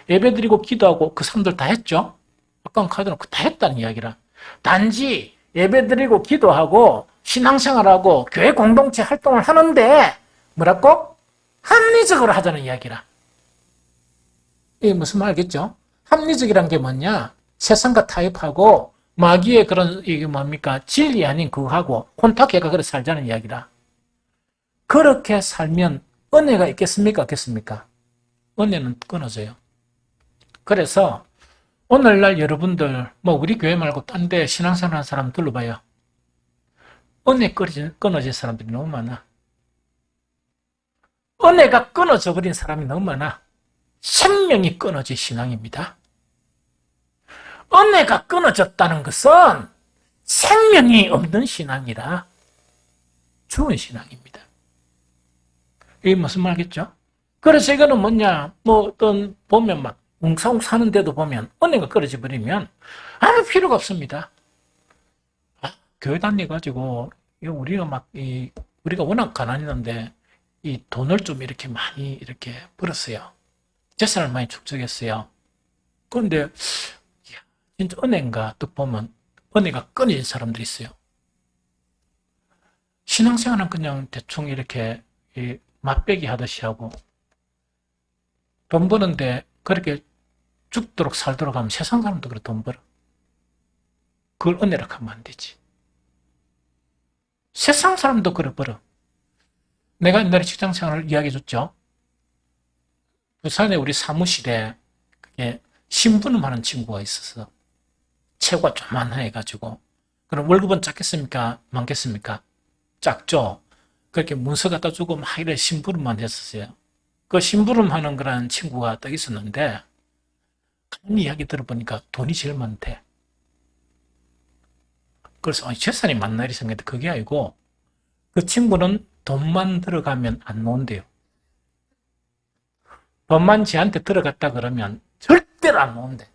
예배드리고 기도하고 그 사람들 다 했죠. 아까 카드는 다 했다는 이야기라. 단지 예배드리고 기도하고 신앙생활하고 교회 공동체 활동을 하는데 뭐라고? 합리적으로 하자는 이야기라. 이게 무슨 말 알겠죠? 합리적이란 게 뭐냐? 세상과 타협하고 마귀의 그런 이게 뭡니까? 진리 아닌 그거하고 혼탁해가 그렇게 살자는 이야기라. 그렇게 살면 은혜가 있겠습니까? 없겠습니까? 은혜는 끊어져요. 그래서 오늘날 여러분들 우리 교회 말고 딴 데 신앙생활 하는 사람 둘러봐요. 은혜 끊어진 사람들이 너무 많아. 은혜가 끊어져 버린 사람이 너무 많아. 생명이 끊어진 신앙입니다. 은혜가 끊어졌다는 것은 생명이 없는 신앙이라 죽은 신앙입니다. 이게 무슨 말겠죠? 그래서 이거는 뭐냐, 어떤 보면 막 웅성웅 사는데도 보면 은혜가 끊어져 버리면 아무 필요가 없습니다. 교회 다녀가지고 우리가 워낙 가난했는데 이 돈을 좀 이렇게 많이 이렇게 벌었어요. 재산을 많이 축적했어요. 그런데 진짜 은혜인가 또 보면 은혜가 끊어진 사람들이 있어요. 신앙생활은 그냥 대충 이렇게 맛배기 하듯이 하고 돈 버는데 그렇게 죽도록 살도록 하면 세상 사람도 그렇게 돈 벌어. 그걸 은혜라고 하면 안 되지. 세상 사람도 그래 벌어. 내가 옛날에 직장생활을 이야기해줬죠. 부산에 우리 사무실에 신부름하는 친구가 있었어. 체구가 조만해가지고. 그럼 월급은 작겠습니까? 많겠습니까? 작죠. 그렇게 문서 갖다 주고 막 이래 심부름만 했었어요. 그 심부름하는 그런 친구가 딱 있었는데 가만히 이야기 들어보니까 돈이 제일 많대. 그래서 재산이 많나 이렇게 생각했는데 그게 아니고 그 친구는 돈만 들어가면 안 놓은대요. 돈만 지한테 들어갔다 그러면 절대로 안 놓은대.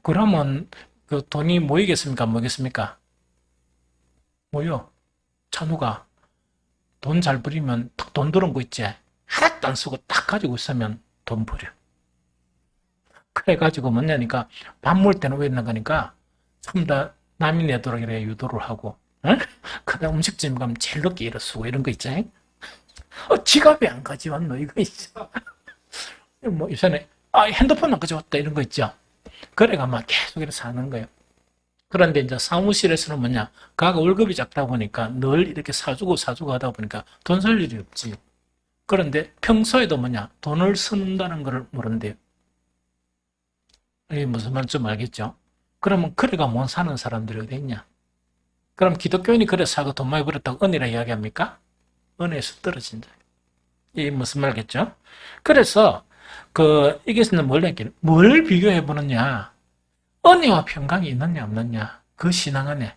그러면 그 돈이 모이겠습니까? 안 모이겠습니까? 모여. 찬우가 돈 잘 버리면 딱 돈 들은 거 있지? 하나도 안 쓰고 딱 가지고 있으면 돈 버려. 그래가지고 뭐냐니까 밥 먹을 때는 왜 나가니까 전부 다 남이 내도록 이래 유도를 하고, 응? 그다음 음식점 가면 제일 늦게 일어 쓰고 이런 거 있잖아요. 지갑이 안 가져왔노 이거 있죠. 요새는 핸드폰 안 가져왔다 이런 거 있죠. 그래가 막 계속 이렇게 사는 거예요. 그런데 이제 사무실에서는 뭐냐, 가가 월급이 작다 보니까 늘 이렇게 사주고 하다 보니까 돈 쓸 일이 없지. 그런데 평소에도 뭐냐, 돈을 쓴다는 걸 모른대요. 이게 무슨 말인지 좀 알겠죠? 그러면 그래가 못 사는 사람들이 어디 있냐? 그럼 기독교인이 그래 사고 돈 많이 벌었다고 은혜라 이야기합니까? 은혜에서 떨어진 자. 이게 무슨 말겠죠? 그래서 이게서는 뭘 비교해 보느냐? 은혜와 평강이 있느냐 없느냐? 그 신앙 안에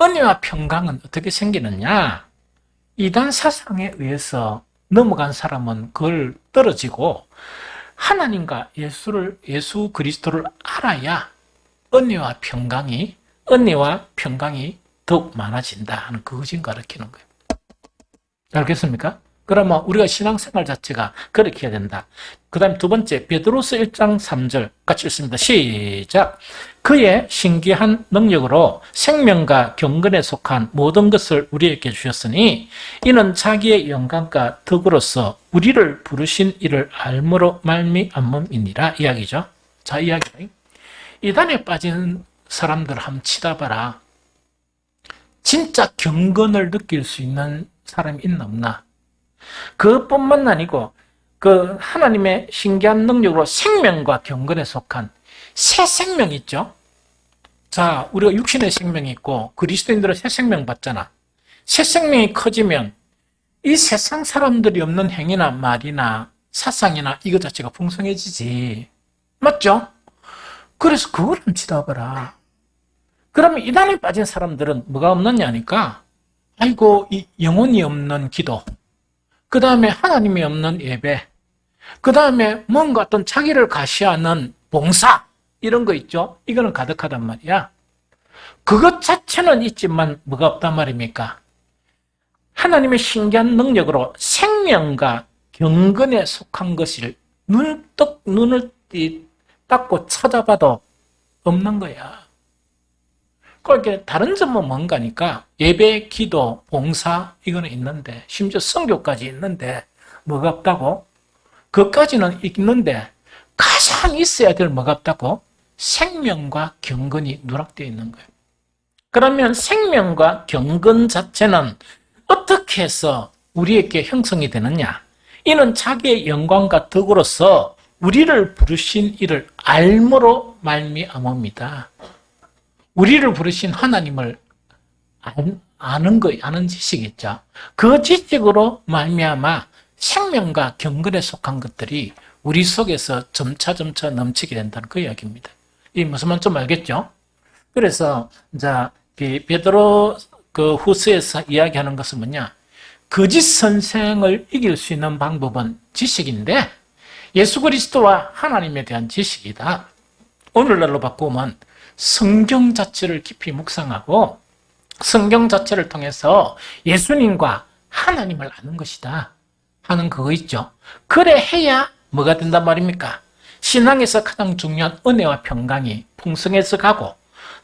은혜와 평강은 어떻게 생기느냐? 이단 사상에 의해서 넘어간 사람은 그걸 떨어지고 하나님과 예수 그리스도를 알아야 은혜와 평강이 더욱 많아진다 하는 그것인 가르치는 거예요. 알겠습니까? 그러면 우리가 신앙생활 자체가 그렇게 해야 된다. 그 다음 두 번째, 베드로서 1장 3절 같이 읽습니다. 시작. 그의 신기한 능력으로 생명과 경건에 속한 모든 것을 우리에게 주셨으니 이는 자기의 영광과 덕으로서 우리를 부르신 이를 알므로 말미암음이니라 이야기죠. 자, 이야기. 이단에 빠진 사람들 한번 치다봐라. 진짜 경건을 느낄 수 있는 사람이 있나 없나? 그것뿐만 아니고 그 하나님의 신기한 능력으로 생명과 경건에 속한 새 생명 있죠? 자, 우리가 육신의 생명이 있고 그리스도인들은 새 생명 받잖아. 새 생명이 커지면 이 세상 사람들이 없는 행위나 말이나 사상이나 이거 자체가 풍성해지지. 맞죠? 그래서 그걸 좀 지다봐라. 그러면 이단에 빠진 사람들은 뭐가 없느냐니까, 아이고, 이 영혼이 없는 기도, 그 다음에 하나님이 없는 예배, 그 다음에 뭔가 어떤 자기를 과시하는 봉사, 이런 거 있죠? 이거는 가득하단 말이야. 그것 자체는 있지만 뭐가 없단 말입니까? 하나님의 신기한 능력으로 생명과 경건에 속한 것을 눈을 닦고 찾아봐도 없는 거야. 그러니까 다른 점은 뭔가니까 예배, 기도, 봉사 이거는 있는데 심지어 선교까지 있는데 뭐가 없다고? 그것까지는 있는데 가장 있어야 될 뭐가 없다고? 생명과 경건이 누락되어 있는 거예요. 그러면 생명과 경건 자체는 어떻게 해서 우리에게 형성이 되느냐? 이는 자기의 영광과 덕으로서 우리를 부르신 이를 알므로 말미암음이다. 우리를 부르신 하나님을 아는 지식이죠. 그 지식으로 말미암아 생명과 경건에 속한 것들이 우리 속에서 점차 넘치게 된다는 그 이야기입니다. 이 무슨 말인지 좀 알겠죠? 그래서 베드로 그 후서에서 이야기하는 것은 뭐냐? 거짓 선생을 이길 수 있는 방법은 지식인데 예수 그리스도와 하나님에 대한 지식이다. 오늘날로 바꾸면 성경 자체를 깊이 묵상하고 성경 자체를 통해서 예수님과 하나님을 아는 것이다 하는 그거 있죠. 그래 해야 뭐가 된단 말입니까? 신앙에서 가장 중요한 은혜와 평강이 풍성해져 가고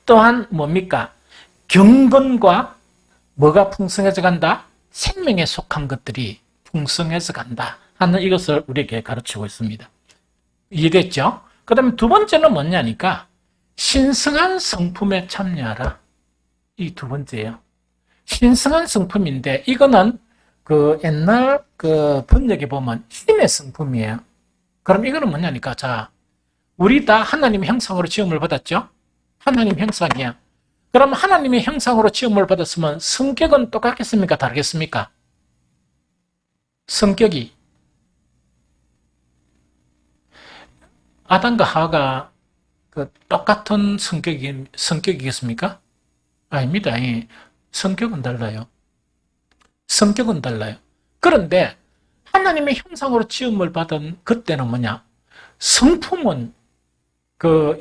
또한 뭡니까? 경건과 뭐가 풍성해져 간다? 생명에 속한 것들이 풍성해져 간다 하는 이것을 우리에게 가르치고 있습니다. 이해됐죠? 그 다음에 두 번째는 뭐냐니까 신성한 성품에 참여하라. 이 두 번째예요. 신성한 성품인데 이거는 그 옛날 그 번역에 보면 신의 성품이에요. 그럼 이거는 뭐냐니까 자, 우리 다 하나님의 형상으로 지음을 받았죠? 하나님 형상이야. 그럼 하나님의 형상으로 지음을 받았으면 성격은 똑같겠습니까? 다르겠습니까? 성격이 아담과 하와가 그 똑같은 성격이겠습니까? 아닙니다. 성격은 달라요. 성격은 달라요. 그런데 하나님의 형상으로 지음을 받은 그때는 뭐냐? 성품은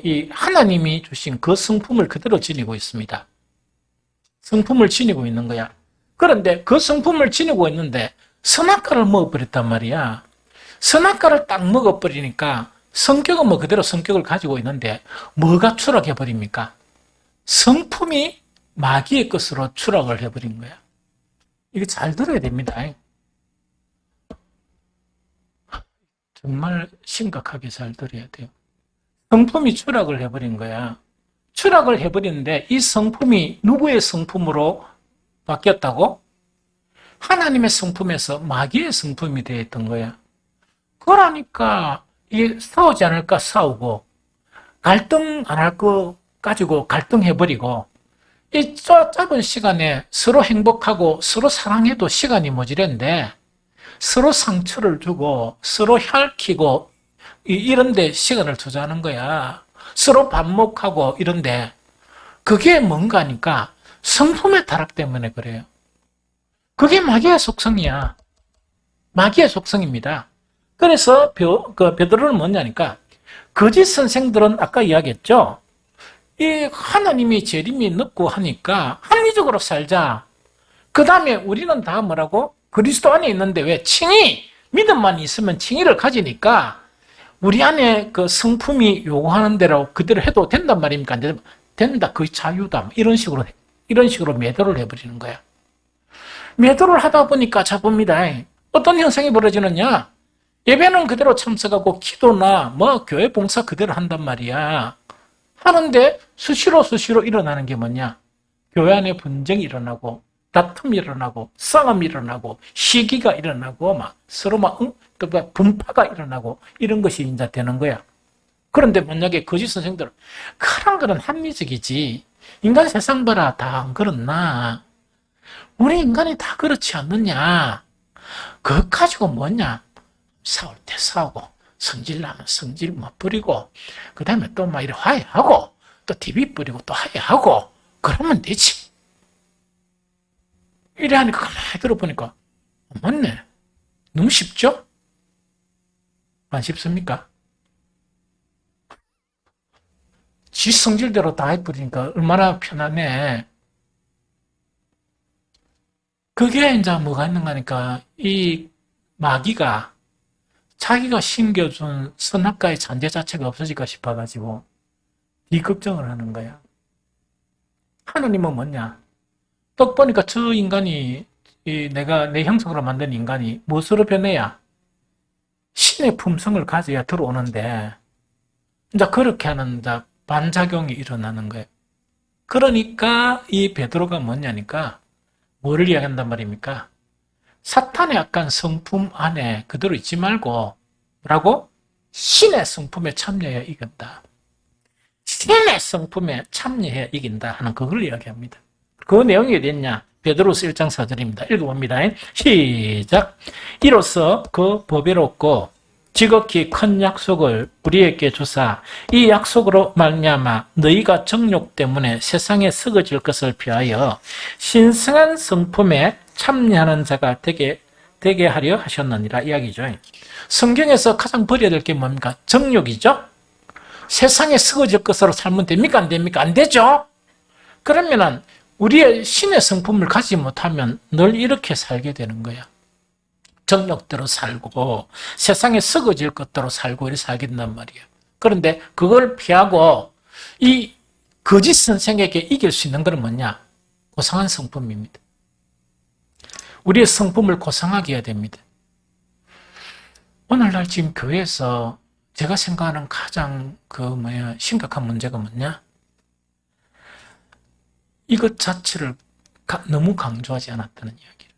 이 하나님이 주신 그 성품을 그대로 지니고 있습니다. 성품을 지니고 있는 거야. 그런데 그 성품을 지니고 있는데 선악과를 먹어버렸단 말이야. 선악과를 딱 먹어버리니까 성격은 뭐 그대로 성격을 가지고 있는데 뭐가 추락해버립니까? 성품이 마귀의 것으로 추락을 해버린 거야. 이거 잘 들어야 됩니다. 정말 심각하게 잘 들어야 돼요. 성품이 추락을 해버린 거야. 추락을 해버리는데 이 성품이 누구의 성품으로 바뀌었다고? 하나님의 성품에서 마귀의 성품이 되어 있던 거야. 그러니까 이게 싸우지 않을까 싸우고 갈등 안 할 거 가지고 갈등해버리고 이 짧은 시간에 서로 행복하고 서로 사랑해도 시간이 모자란데 서로 상처를 주고 서로 혈키고 이런데 시간을 투자하는 거야. 서로 반목하고 이런데 그게 뭔가 하니까 성품의 타락 때문에 그래요. 그게 마귀의 속성이야. 마귀의 속성입니다. 그래서 베드로는 뭐냐니까 거짓 선생들은 아까 이야기했죠. 이 하나님이 재림이 늦고 하니까 합리적으로 살자. 그 다음에 우리는 다 뭐라고? 그리스도 안에 있는데 왜 칭의, 믿음만 있으면 칭의를 가지니까 우리 안에 그 성품이 요구하는 대로 그대로 해도 된단 말입니까? 안 된다. 그게 자유다. 이런 식으로 매도를 해버리는 거야. 매도를 하다 보니까 자 봅니다. 어떤 현상이 벌어지느냐? 예배는 그대로 참석하고 기도나 뭐 교회 봉사 그대로 한단 말이야. 하는데 수시로 일어나는 게 뭐냐? 교회 안에 분쟁이 일어나고 다툼이 일어나고 싸움이 일어나고 시기가 일어나고 막 서로 막 분파가 일어나고 이런 것이 이제 되는 거야. 그런데 만약에 거짓 선생들은 그런 거는 합리적이지. 인간 세상 봐라 다 안 그렇나? 우리 인간이 다 그렇지 않느냐? 그것 가지고 뭐냐? 싸울 때 싸우고 성질 나면 성질 못 부리고 그 다음에 또 막 이래 화해하고 또 디비 뿌리고 또 화해하고 그러면 되지. 이래 하니까 가만히 들어보니까 맞네. 너무 쉽죠? 안 쉽습니까? 지 성질대로 다 해버리니까 얼마나 편하네. 그게 이제 뭐가 있는가 하니까 이 마귀가 자기가 심겨준 선악과의 잔재 자체가 없어질까 싶어가지고 이 걱정을 하는 거야. 하나님은 뭐냐? 떡 보니까 저 인간이 내가 내 형상으로 만든 인간이 무엇으로 변해야 신의 품성을 가져야 들어오는데 이제 그렇게 하는 이제 반작용이 일어나는 거예요. 그러니까 이 베드로가 뭐냐니까 뭐를 이야기한단 말입니까? 사탄의 약간 성품 안에 그대로 있지 말고 뭐라고? 신의 성품에 참여해야 이긴다. 신의 성품에 참여해야 이긴다 하는 그걸 이야기합니다. 그 내용이 어디있냐? 베드로서 1장 4절입니다. 읽어봅니다. 시작. 이로써 그 보배롭고 지극히 큰 약속을 우리에게 주사 이 약속으로 말미암아 너희가 정욕 때문에 세상에 썩어질 것을 피하여 신성한 성품에 참여하는 자가 되게 하려 하셨느니라 이야기죠. 성경에서 가장 버려야 될 게 뭡니까? 정욕이죠. 세상에 썩어질 것으로 살면 됩니까? 안 됩니까? 안 되죠. 그러면은 우리의 신의 성품을 가지지 못하면 늘 이렇게 살게 되는 거야. 정욕대로 살고 세상에 썩어질 것대로 살고 이렇게 살게 된단 말이야. 그런데 그걸 피하고 이 거짓 선생에게 이길 수 있는 건 뭐냐? 고상한 성품입니다. 우리의 성품을 고상하게 해야 됩니다. 오늘날 지금 교회에서 제가 생각하는 가장 심각한 문제가 뭐냐? 이것 자체를 너무 강조하지 않았다는 이야기를.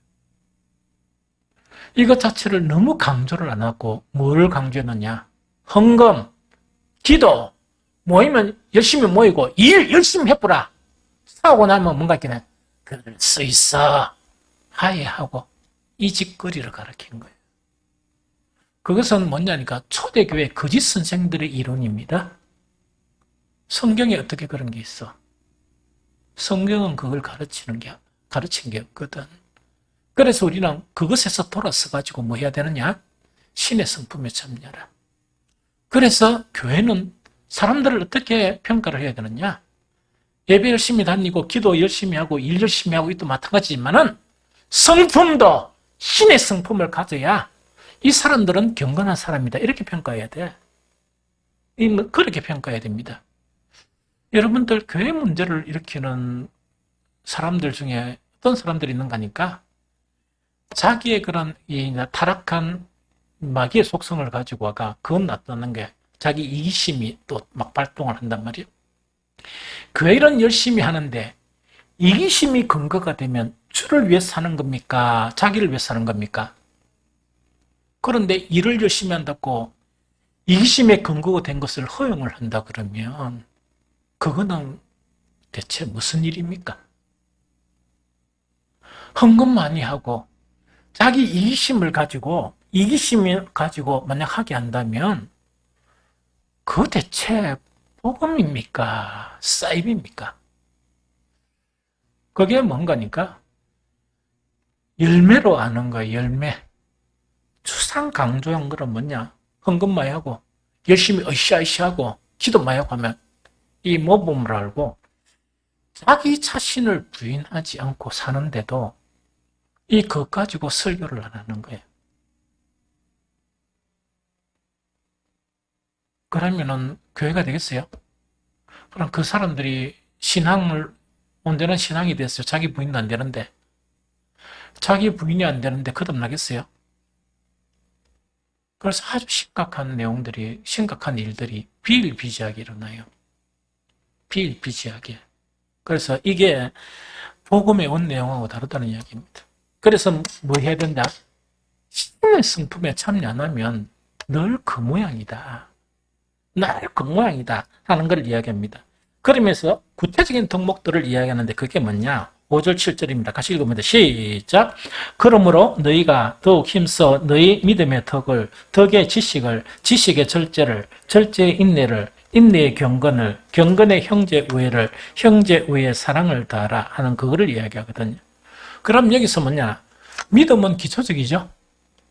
이것 자체를 너무 강조를 안 하고 뭐를 강조했느냐? 헌금, 기도, 모이면 열심히 모이고 일 열심히 해보라. 싸우고 나면 뭔가 있겠네. 그럴 수 있어. 화해하고 이 짓거리를 가르친 거예요. 그것은 뭐냐니까 초대교회 거짓 선생들의 이론입니다. 성경에 어떻게 그런 게 있어? 성경은 그걸 가르친 게 없거든. 그래서 우리는 그것에서 돌아서 가지고 뭐 해야 되느냐? 신의 성품에 참여하라. 그래서 교회는 사람들을 어떻게 평가를 해야 되느냐? 예배 열심히 다니고 기도 열심히 하고 일 열심히 하고 이도 마찬가지지만은 성품도 신의 성품을 가져야 이 사람들은 경건한 사람이다. 이렇게 평가해야 돼. 그렇게 평가해야 됩니다. 여러분들 교회 문제를 일으키는 사람들 중에 어떤 사람들이 있는가 하니까 자기의 그런 이 타락한 마귀의 속성을 가지고 와가 그건 나타나는 게 자기 이기심이 또 막 발동을 한단 말이에요. 교회 일은 열심히 하는데 이기심이 근거가 되면 주를 위해서 사는 겁니까? 자기를 위해서 사는 겁니까? 그런데 일을 열심히 한다고 이기심의 근거가 된 것을 허용을 한다 그러면 그거는 대체 무슨 일입니까? 헌금 많이 하고 자기 이기심을 가지고 만약 하게 한다면 그 대체 복음입니까? 사입입니까? 그게 뭔가니까 열매로 아는 거예요. 열매. 추상 강조한 거는 뭐냐? 헌금 많이 하고, 열심히 으쌰으쌰하고, 기도 많이 하고 하면 이 모범을 알고 자기 자신을 부인하지 않고 사는데도 이 것 가지고 설교를 안 하는 거예요. 그러면은 교회가 되겠어요? 그럼 그 사람들이 신앙을, 온전한 신앙이 됐어요. 자기 부인도 안 되는데. 자기 부인이 안 되는데 거듭나겠어요? 그래서 아주 심각한 내용들이, 심각한 일들이 비일비재하게 일어나요. 비일비재하게. 그래서 이게 복음에 온 내용하고 다르다는 이야기입니다. 그래서 뭐 해야 된다? 신의 성품에 참여 안 하면 늘 그 모양이다. 늘 그 모양이다. 하는 걸 이야기합니다. 그러면서 구체적인 덕목들을 이야기하는데 그게 뭐냐? 5절 7절입니다. 같이 읽으면 시작. 그러므로 너희가 더욱 힘써 너희 믿음의 덕을, 덕의 지식을, 지식의 절제를, 절제의 인내를, 인내의 경건을, 경건의 형제 우애를, 형제 우애의 사랑을 다하라 하는 그거를 이야기하거든요. 그럼 여기서 뭐냐? 믿음은 기초적이죠.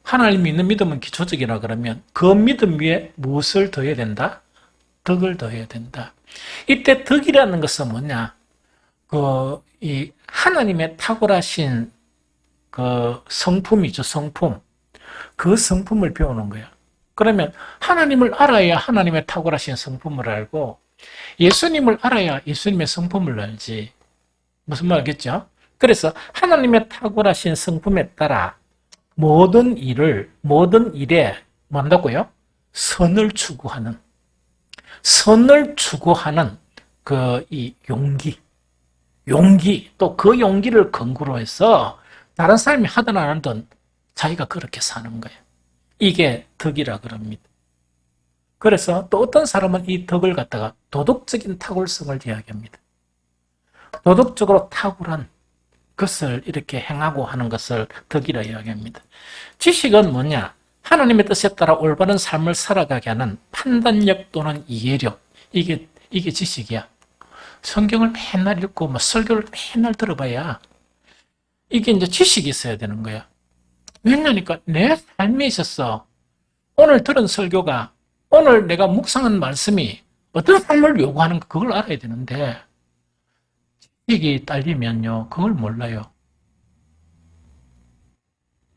하나님 믿는 믿음은 기초적이라 그러면 그 믿음 위에 무엇을 더해야 된다? 덕을 더해야 된다. 이때 덕이라는 것은 뭐냐? 이 하나님의 탁월하신 그 성품이죠, 성품. 그 성품을 배우는 거야. 그러면 하나님을 알아야 하나님의 탁월하신 성품을 알고 예수님을 알아야 예수님의 성품을 알지. 무슨 말 알겠죠? 그래서 하나님의 탁월하신 성품에 따라 모든 일에 뭐 한다고요? 선을 추구하는 이 용기, 또 그 용기를 근거로 해서 다른 사람이 하든 안 하든 자기가 그렇게 사는 거예요. 이게 덕이라 그럽니다. 그래서 또 어떤 사람은 이 덕을 갖다가 도덕적인 탁월성을 이야기합니다. 도덕적으로 탁월한 것을 이렇게 행하고 하는 것을 덕이라 이야기합니다. 지식은 뭐냐? 하나님의 뜻에 따라 올바른 삶을 살아가게 하는 판단력 또는 이해력. 이게 지식이야. 성경을 맨날 읽고 뭐 설교를 맨날 들어봐야 이게 이제 지식이 있어야 되는 거야. 왜냐니까 내 삶에 있어서 오늘 들은 설교가, 오늘 내가 묵상한 말씀이 어떤 삶을 요구하는가 그걸 알아야 되는데 지식이 딸리면요 그걸 몰라요.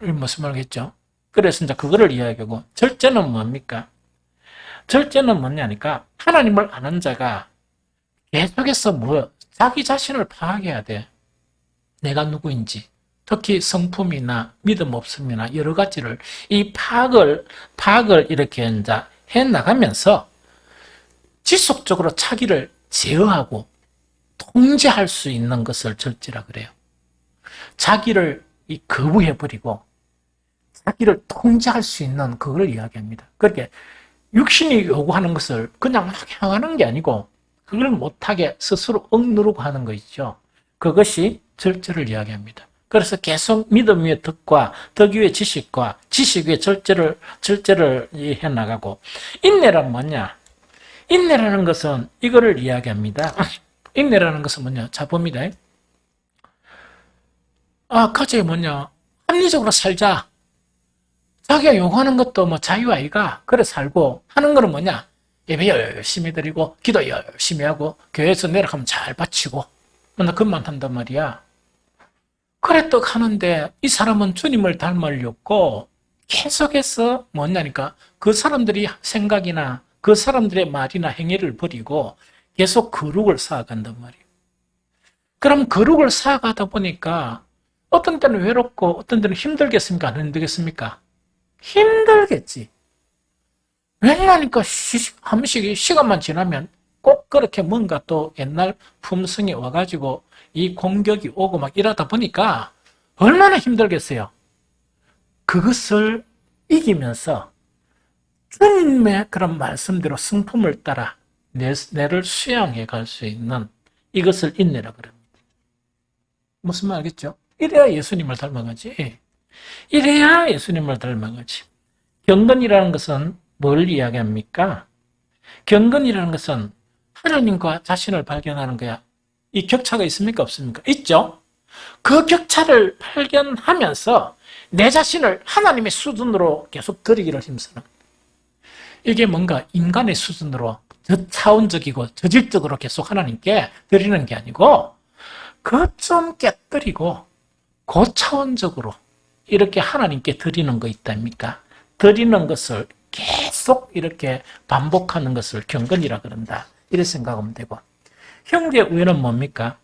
무슨 말이겠죠? 그래서 이제 그거를 이야기하고, 절제는 뭡니까? 절제는 뭐냐니까 하나님을 아는 자가 계속해서 자기 자신을 파악해야 돼. 내가 누구인지, 특히 성품이나 믿음 없음이나 여러 가지를 이 파악을 이렇게 이제 해 나가면서 지속적으로 자기를 제어하고 통제할 수 있는 것을 절제라 그래요. 자기를 거부해버리고 자기를 통제할 수 있는 그걸 이야기합니다. 그렇게 육신이 요구하는 것을 그냥 막 향하는 게 아니고 그걸 못하게 스스로 억누르고 하는 거 있죠. 그것이 절제를 이야기합니다. 그래서 계속 믿음 위에 덕과 덕 위에 지식과 지식 위에 절제를 해나가고, 인내란 뭐냐? 인내라는 것은 이거를 이야기합니다. 인내라는 것은 뭐냐? 자, 봅니다. 그게 뭐냐? 합리적으로 살자. 자기가 요구하는 것도 뭐 자유 아이가 그래 살고, 하는 거는 뭐냐? 예배 열심히 드리고 기도 열심히 하고 교회에서 내려가면 잘 바치고 맨날 그것만 한단 말이야. 그래 또 하는데 이 사람은 주님을 닮으려고 계속해서 뭐냐니까 그 사람들이 생각이나 그 사람들의 말이나 행위를 버리고 계속 거룩을 쌓아간단 말이에요. 그럼 거룩을 쌓아가다 보니까 어떤 때는 외롭고 어떤 때는 힘들겠습니까? 안 힘들겠습니까? 힘들겠지. 왜냐니까 한 번씩 시간만 지나면 꼭 그렇게 뭔가 또 옛날 품성이 와가지고 이 공격이 오고 막 이러다 보니까 얼마나 힘들겠어요. 그것을 이기면서 주님의 그런 말씀대로 성품을 따라 내를 수양해 갈 수 있는 이것을 인내라 그럽니다. 무슨 말 알겠죠? 이래야 예수님을 닮아가지. 이래야 예수님을 닮아가지. 경건이라는 것은 뭘 이야기합니까? 경건이라는 것은 하나님과 자신을 발견하는 거야. 이 격차가 있습니까? 없습니까? 있죠? 그 격차를 발견하면서 내 자신을 하나님의 수준으로 계속 드리기를 힘쓰는, 이게 뭔가 인간의 수준으로 저차원적이고 저질적으로 계속 하나님께 드리는 게 아니고 그 좀 깨뜨리고 고차원적으로 이렇게 하나님께 드리는 거 있답니까? 드리는 것을 계속 이렇게 반복하는 것을 경건이라 그런다. 이렇게 생각하면 되고, 형제우애는 뭡니까?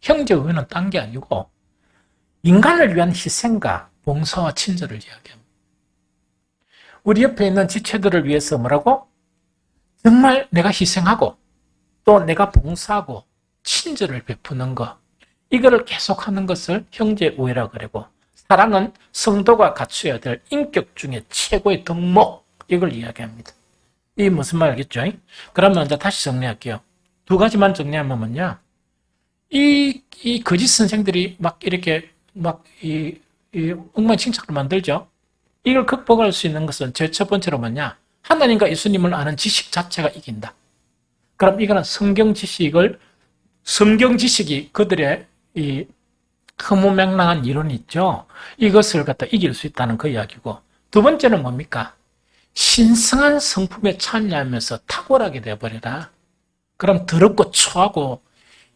형제우애는 딴 게 아니고 인간을 위한 희생과 봉사와 친절을 이야기합니다. 우리 옆에 있는 지체들을 위해서 뭐라고? 정말 내가 희생하고 또 내가 봉사하고 친절을 베푸는 것, 이거를 계속하는 것을 형제우애라고 그러고, 사랑은 성도가 갖춰야 될 인격 중에 최고의 덕목, 이걸 이야기합니다. 이게 무슨 말 알겠죠? 그러면 이제 다시 정리할게요. 두 가지만 정리하면 뭐냐? 이 거짓 선생들이 막 이렇게 이 엉망진창을 만들죠. 이걸 극복할 수 있는 것은 제 첫 번째로 뭐냐? 하나님과 예수님을 아는 지식 자체가 이긴다. 그럼 이거는 성경 지식이 그들의 이 허무맹랑한 이론이 있죠. 이것을 갖다 이길 수 있다는 그 이야기고, 두 번째는 뭡니까? 신성한 성품에 참여하면서 탁월하게 되어버려라. 그럼 더럽고 초하고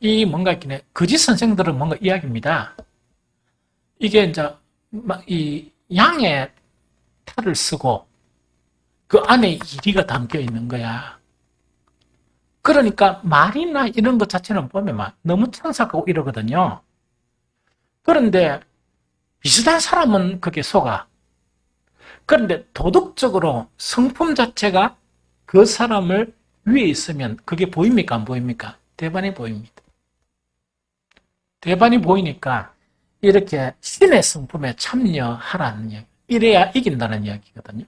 이 뭔가 있긴 거짓 선생들은 뭔가 이야기입니다. 이게 이제 막 이 양의 탈을 쓰고 그 안에 이리가 담겨 있는 거야. 그러니까 말이나 이런 것 자체는 보면 막 너무 천삭하고 이러거든요. 그런데 비슷한 사람은 그게 속아. 그런데 도덕적으로 성품 자체가 그 사람을 위에 있으면 그게 보입니까? 안 보입니까? 대반이 보입니다. 대반이 보이니까 이렇게 신의 성품에 참여하라는 이야기. 이래야 이긴다는 이야기거든요.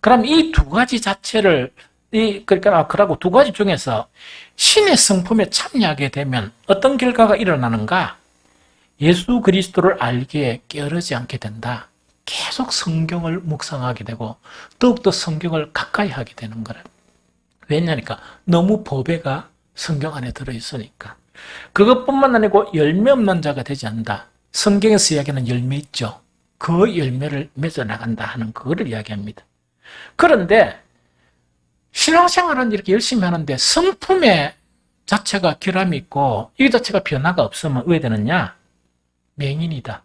그럼 이 두 가지 자체를, 그러고 두 가지 중에서 신의 성품에 참여하게 되면 어떤 결과가 일어나는가? 예수 그리스도를 알기에 게으르지 않게 된다. 계속 성경을 묵상하게 되고 더욱더 성경을 가까이 하게 되는 거라. 왜냐니까 너무 보배가 성경 안에 들어있으니까. 그것뿐만 아니고 열매 없는 자가 되지 않는다. 성경에서 이야기하는 열매 있죠. 그 열매를 맺어나간다 하는 그거를 이야기합니다. 그런데 신앙생활은 이렇게 열심히 하는데 성품의 자체가 결함이 있고 이 자체가 변화가 없으면 왜 되느냐? 맹인이다.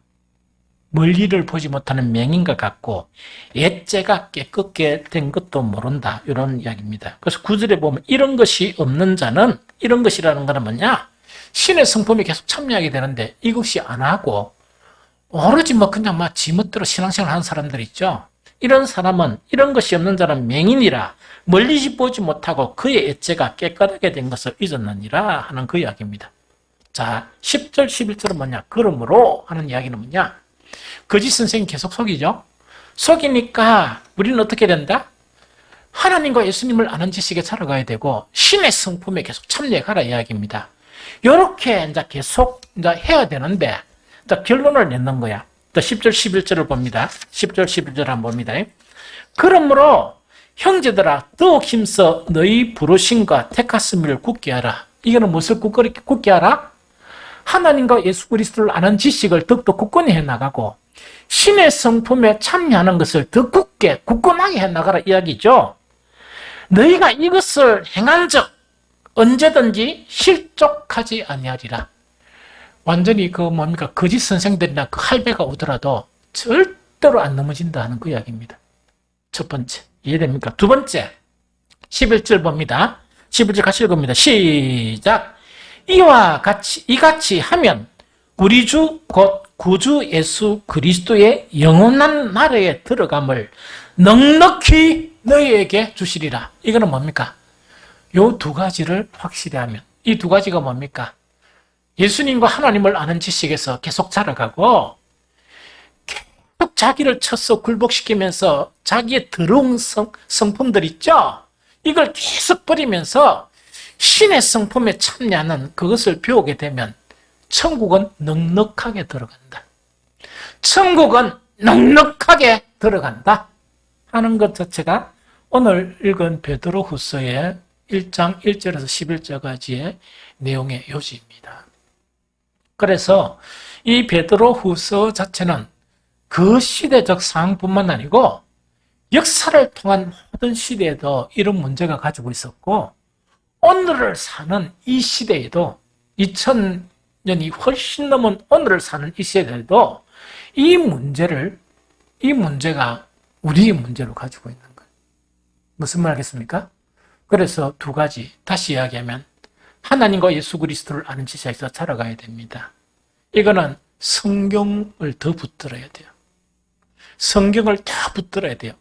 멀리를 보지 못하는 맹인과 같고 옛죄가 깨끗게 된 것도 모른다. 이런 이야기입니다. 그래서 구절에 보면 이런 것이 없는 자는, 이런 것이라는 것은 뭐냐? 신의 성품에 계속 참여하게 되는데 이것이 안 하고 오로지 그냥 지멋대로 신앙생활 하는 사람들 있죠. 이런 사람은, 이런 것이 없는 자는 맹인이라 멀리 보지 못하고 그의 옛죄가 깨끗하게 된 것을 잊었느니라 하는 그 이야기입니다. 자, 10절 11절은 뭐냐? 그러므로 하는 이야기는 뭐냐? 거짓 선생이 계속 속이죠. 속이니까 우리는 어떻게 된다? 하나님과 예수님을 아는 지식에 살아가야 되고 신의 성품에 계속 참여해가라 이야기입니다. 이렇게 이제 계속 이제 해야 되는데 이제 결론을 내는 거야. 10절 11절을 봅니다. 10절 11절 한번 봅니다. 그러므로 형제들아 더욱 힘써 너희 부르심과 택하심을 굳게 하라. 이거는 무엇을 굳게 하라? 하나님과 예수 그리스도를 아는 지식을 더욱더 굳건히 해나가고 신의 성품에 참여하는 것을 더 굳건하게 해나가라 이야기죠. 너희가 이것을 행한 적 언제든지 실족하지 아니하리라. 완전히 거짓 선생들이나 그 할배가 오더라도 절대로 안 넘어진다 하는 그 이야기입니다. 첫 번째. 이해됩니까? 두 번째. 11절 봅니다. 11절 같이 읽습니다. 시작. 이같이 하면 우리 주 곧 구주 예수 그리스도의 영원한 나라에 들어감을 넉넉히 너희에게 주시리라. 이거는 뭡니까? 요 두 가지를 확실히 하면, 이 두 가지가 뭡니까? 예수님과 하나님을 아는 지식에서 계속 자라가고 계속 자기를 쳐서 굴복시키면서 자기의 더러운 성품들 있죠? 이걸 계속 버리면서 신의 성품에 참여하는 그것을 배우게 되면 천국은 넉넉하게 들어간다. 천국은 넉넉하게 들어간다 하는 것 자체가 오늘 읽은 베드로후서의 1장 1절에서 11절까지의 내용의 요지입니다. 그래서 이 베드로후서 자체는 그 시대적 상황뿐만 아니고 역사를 통한 모든 시대에도 이런 문제가 가지고 있었고 오늘을 사는 이 시대에도 2000년이 훨씬 넘은 오늘을 사는 이 시대에도 이 문제가 우리의 문제로 가지고 있는 거예요. 무슨 말 하겠습니까? 그래서 두 가지, 다시 이야기하면 하나님과 예수 그리스도를 아는 지식에서 자라가야 됩니다. 이거는 성경을 더 붙들어야 돼요. 성경을 다 붙들어야 돼요.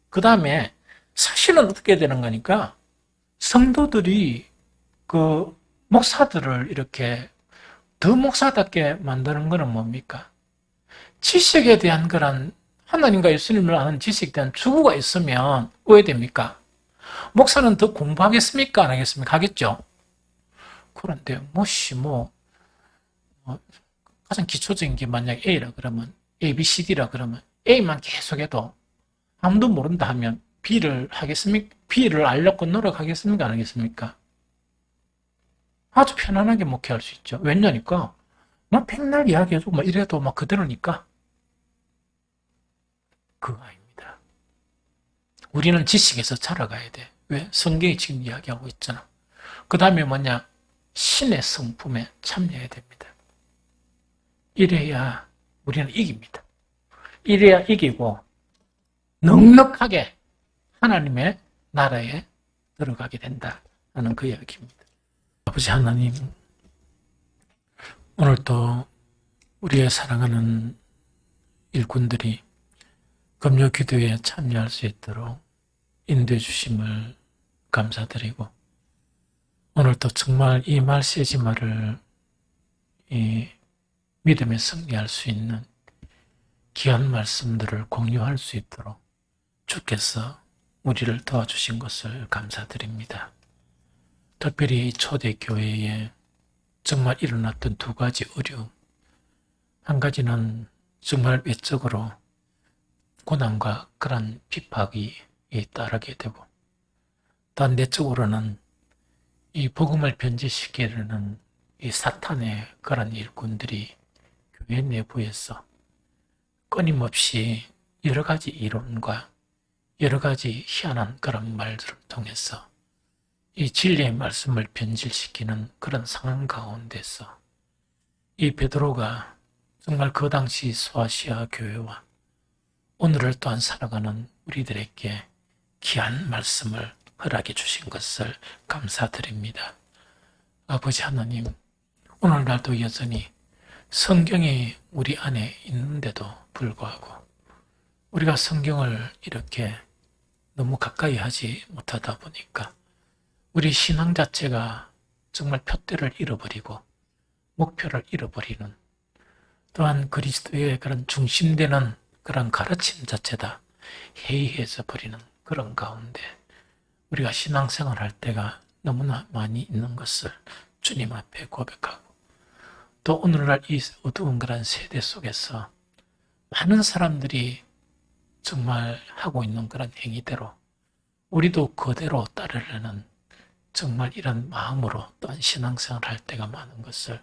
그 다음에 사실은 어떻게 되는 거니까 성도들이 그 목사들을 이렇게 더 목사답게 만드는 거는 뭡니까? 지식에 대한 그런 하나님과 예수님을 아는 지식에 대한 추구가 있으면 왜 됩니까? 목사는 더 공부하겠습니까? 안 하겠습니까? 하겠죠? 그런데 가장 기초적인 게 만약 A라 그러면 A, B, C, D라 그러면 A만 계속해도 아무도 모른다 하면 B를 하겠습니까? B를 알려고 노력하겠습니까? 안 하겠습니까? 아주 편안하게 목회할 수 있죠. 왜냐니까 백날 이야기해도 이래도 그대로니까. 그거 아닙니다. 우리는 지식에서 자라가야 돼. 왜? 성경이 지금 이야기하고 있잖아. 그 다음에 신의 성품에 참여해야 됩니다. 이래야 우리는 이깁니다. 이래야 이기고 넉넉하게 하나님의 나라에 들어가게 된다는 그 이야기입니다. 아버지 하나님, 오늘도 우리의 사랑하는 일꾼들이 금요 기도에 참여할 수 있도록 인도해 주심을 감사드리고, 오늘도 정말 이 말세지마를 믿음에 승리할 수 있는 귀한 말씀들을 공유할 수 있도록 주께서 우리를 도와주신 것을 감사드립니다. 특별히 초대교회에 정말 일어났던 두 가지 어려움, 한 가지는 정말 외적으로 고난과 그런 핍박이 따르게 되고, 또 내적으로는 이 복음을 변질시키려는 이 사탄의 그런 일꾼들이 교회 내부에서 끊임없이 여러 가지 이론과 여러 가지 희한한 그런 말들을 통해서 이 진리의 말씀을 변질시키는 그런 상황 가운데서 이 베드로가 정말 그 당시 소아시아 교회와 오늘을 또한 살아가는 우리들에게 귀한 말씀을 허락해 주신 것을 감사드립니다. 아버지 하나님, 오늘날도 여전히 성경이 우리 안에 있는데도 불구하고 우리가 성경을 이렇게 너무 가까이 하지 못하다 보니까 우리 신앙 자체가 정말 표대를 잃어버리고 목표를 잃어버리는, 또한 그리스도의 그런 중심되는 그런 가르침 자체다 해이해져 버리는 그런 가운데 우리가 신앙생활 할 때가 너무나 많이 있는 것을 주님 앞에 고백하고, 또 오늘날 이 어두운 그런 세대 속에서 많은 사람들이 정말 하고 있는 그런 행위대로 우리도 그대로 따르려는 정말 이런 마음으로 또한 신앙생활 할 때가 많은 것을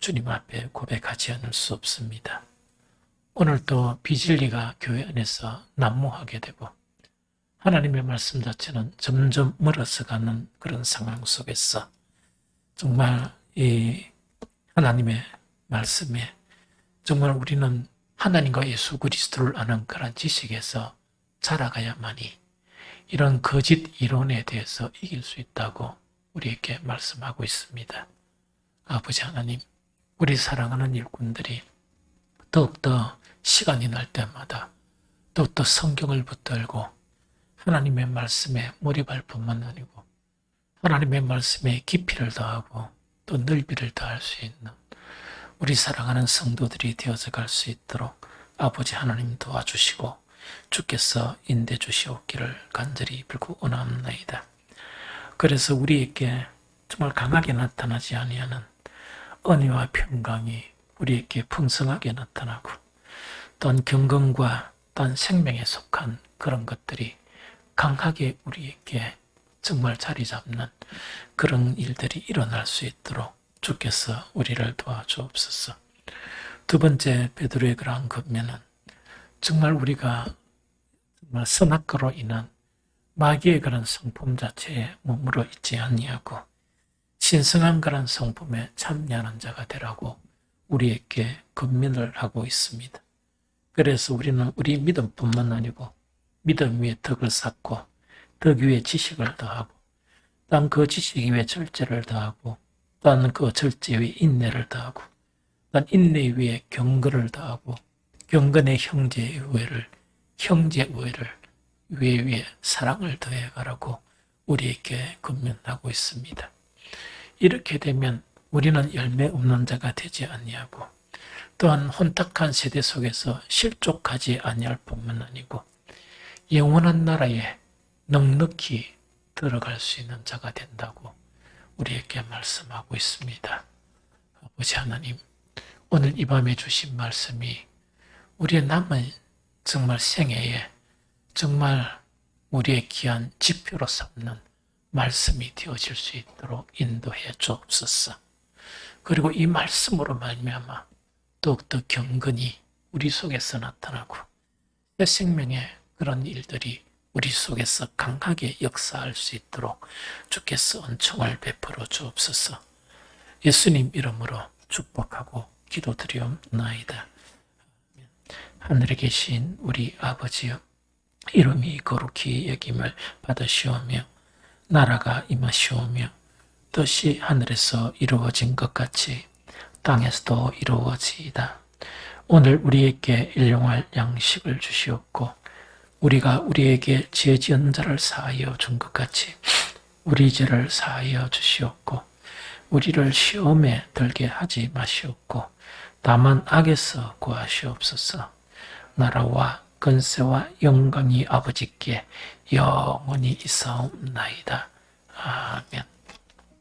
주님 앞에 고백하지 않을 수 없습니다. 오늘도 비진리가 교회 안에서 난무하게 되고 하나님의 말씀 자체는 점점 멀어져가는 그런 상황 속에서 정말 이 하나님의 말씀에 정말 우리는 하나님과 예수 그리스도를 아는 그런 지식에서 자라가야만이 이런 거짓 이론에 대해서 이길 수 있다고 우리에게 말씀하고 있습니다. 아버지 하나님, 우리 사랑하는 일꾼들이 더욱더 시간이 날 때마다 더욱더 성경을 붙들고 하나님의 말씀에 몰입할 뿐만 아니고 하나님의 말씀에 깊이를 더하고 또 넓이를 더할 수 있는 우리 사랑하는 성도들이 되어져 갈 수 있도록 아버지 하나님 도와주시고 주께서 인도해 주시옵기를 간절히 빌고 원하옵나이다. 그래서 우리에게 정말 강하게 나타나지 아니하는 은혜와 평강이 우리에게 풍성하게 나타나고, 또한 경건과 또한 생명에 속한 그런 것들이 강하게 우리에게 정말 자리 잡는 그런 일들이 일어날 수 있도록 주께서 우리를 도와주옵소서. 두 번째 베드로의 그러한 권면은 정말 우리가 정말 선악과로 인한 마귀의 그런 성품 자체에 머물러 있지 아니하고 신성한 그런 성품에 참여하는 자가 되라고 우리에게 권면을 하고 있습니다. 그래서 우리는 우리 믿음뿐만 아니고 믿음 위에 덕을 쌓고 덕 위에 지식을 더하고 또한 그 지식 위에 절제를 더하고 또한 그 절제 위에 인내를 더하고 또한 인내 위에 경건을 더하고 경건의 형제 우애를 위에 사랑을 더해가라고 우리에게 권면하고 있습니다. 이렇게 되면 우리는 열매 없는 자가 되지 아니하고 또한 혼탁한 세대 속에서 실족하지 아니할 뿐만 아니고 영원한 나라에 넉넉히 들어갈 수 있는 자가 된다고 우리에게 말씀하고 있습니다. 아버지 하나님, 오늘 이 밤에 주신 말씀이 우리의 남은 정말 생애에 정말 우리의 귀한 지표로 삼는 말씀이 되어질 수 있도록 인도해 주옵소서. 그리고 이 말씀으로 말미암아 더욱더 경건이 우리 속에서 나타나고 새 생명의 그런 일들이 우리 속에서 강하게 역사할 수 있도록 주께서 은총을 베풀어 주옵소서. 예수님 이름으로 축복하고 기도드리옵나이다. 하늘에 계신 우리 아버지여, 이름이 거룩히 여김을 받으시오며 나라가 임하시오며 뜻이 하늘에서 이루어진 것 같이 땅에서도 이루어지이다. 오늘 우리에게 일용할 양식을 주시옵고 우리가 우리에게 죄 지은 자를 사하여 준 것 같이 우리 죄를 사하여 주시옵고 우리를 시험에 들게 하지 마시옵고 다만 악에서 구하시옵소서. 나라와 권세와 영광이 아버지께 영원히 있사옵나이다. 아멘.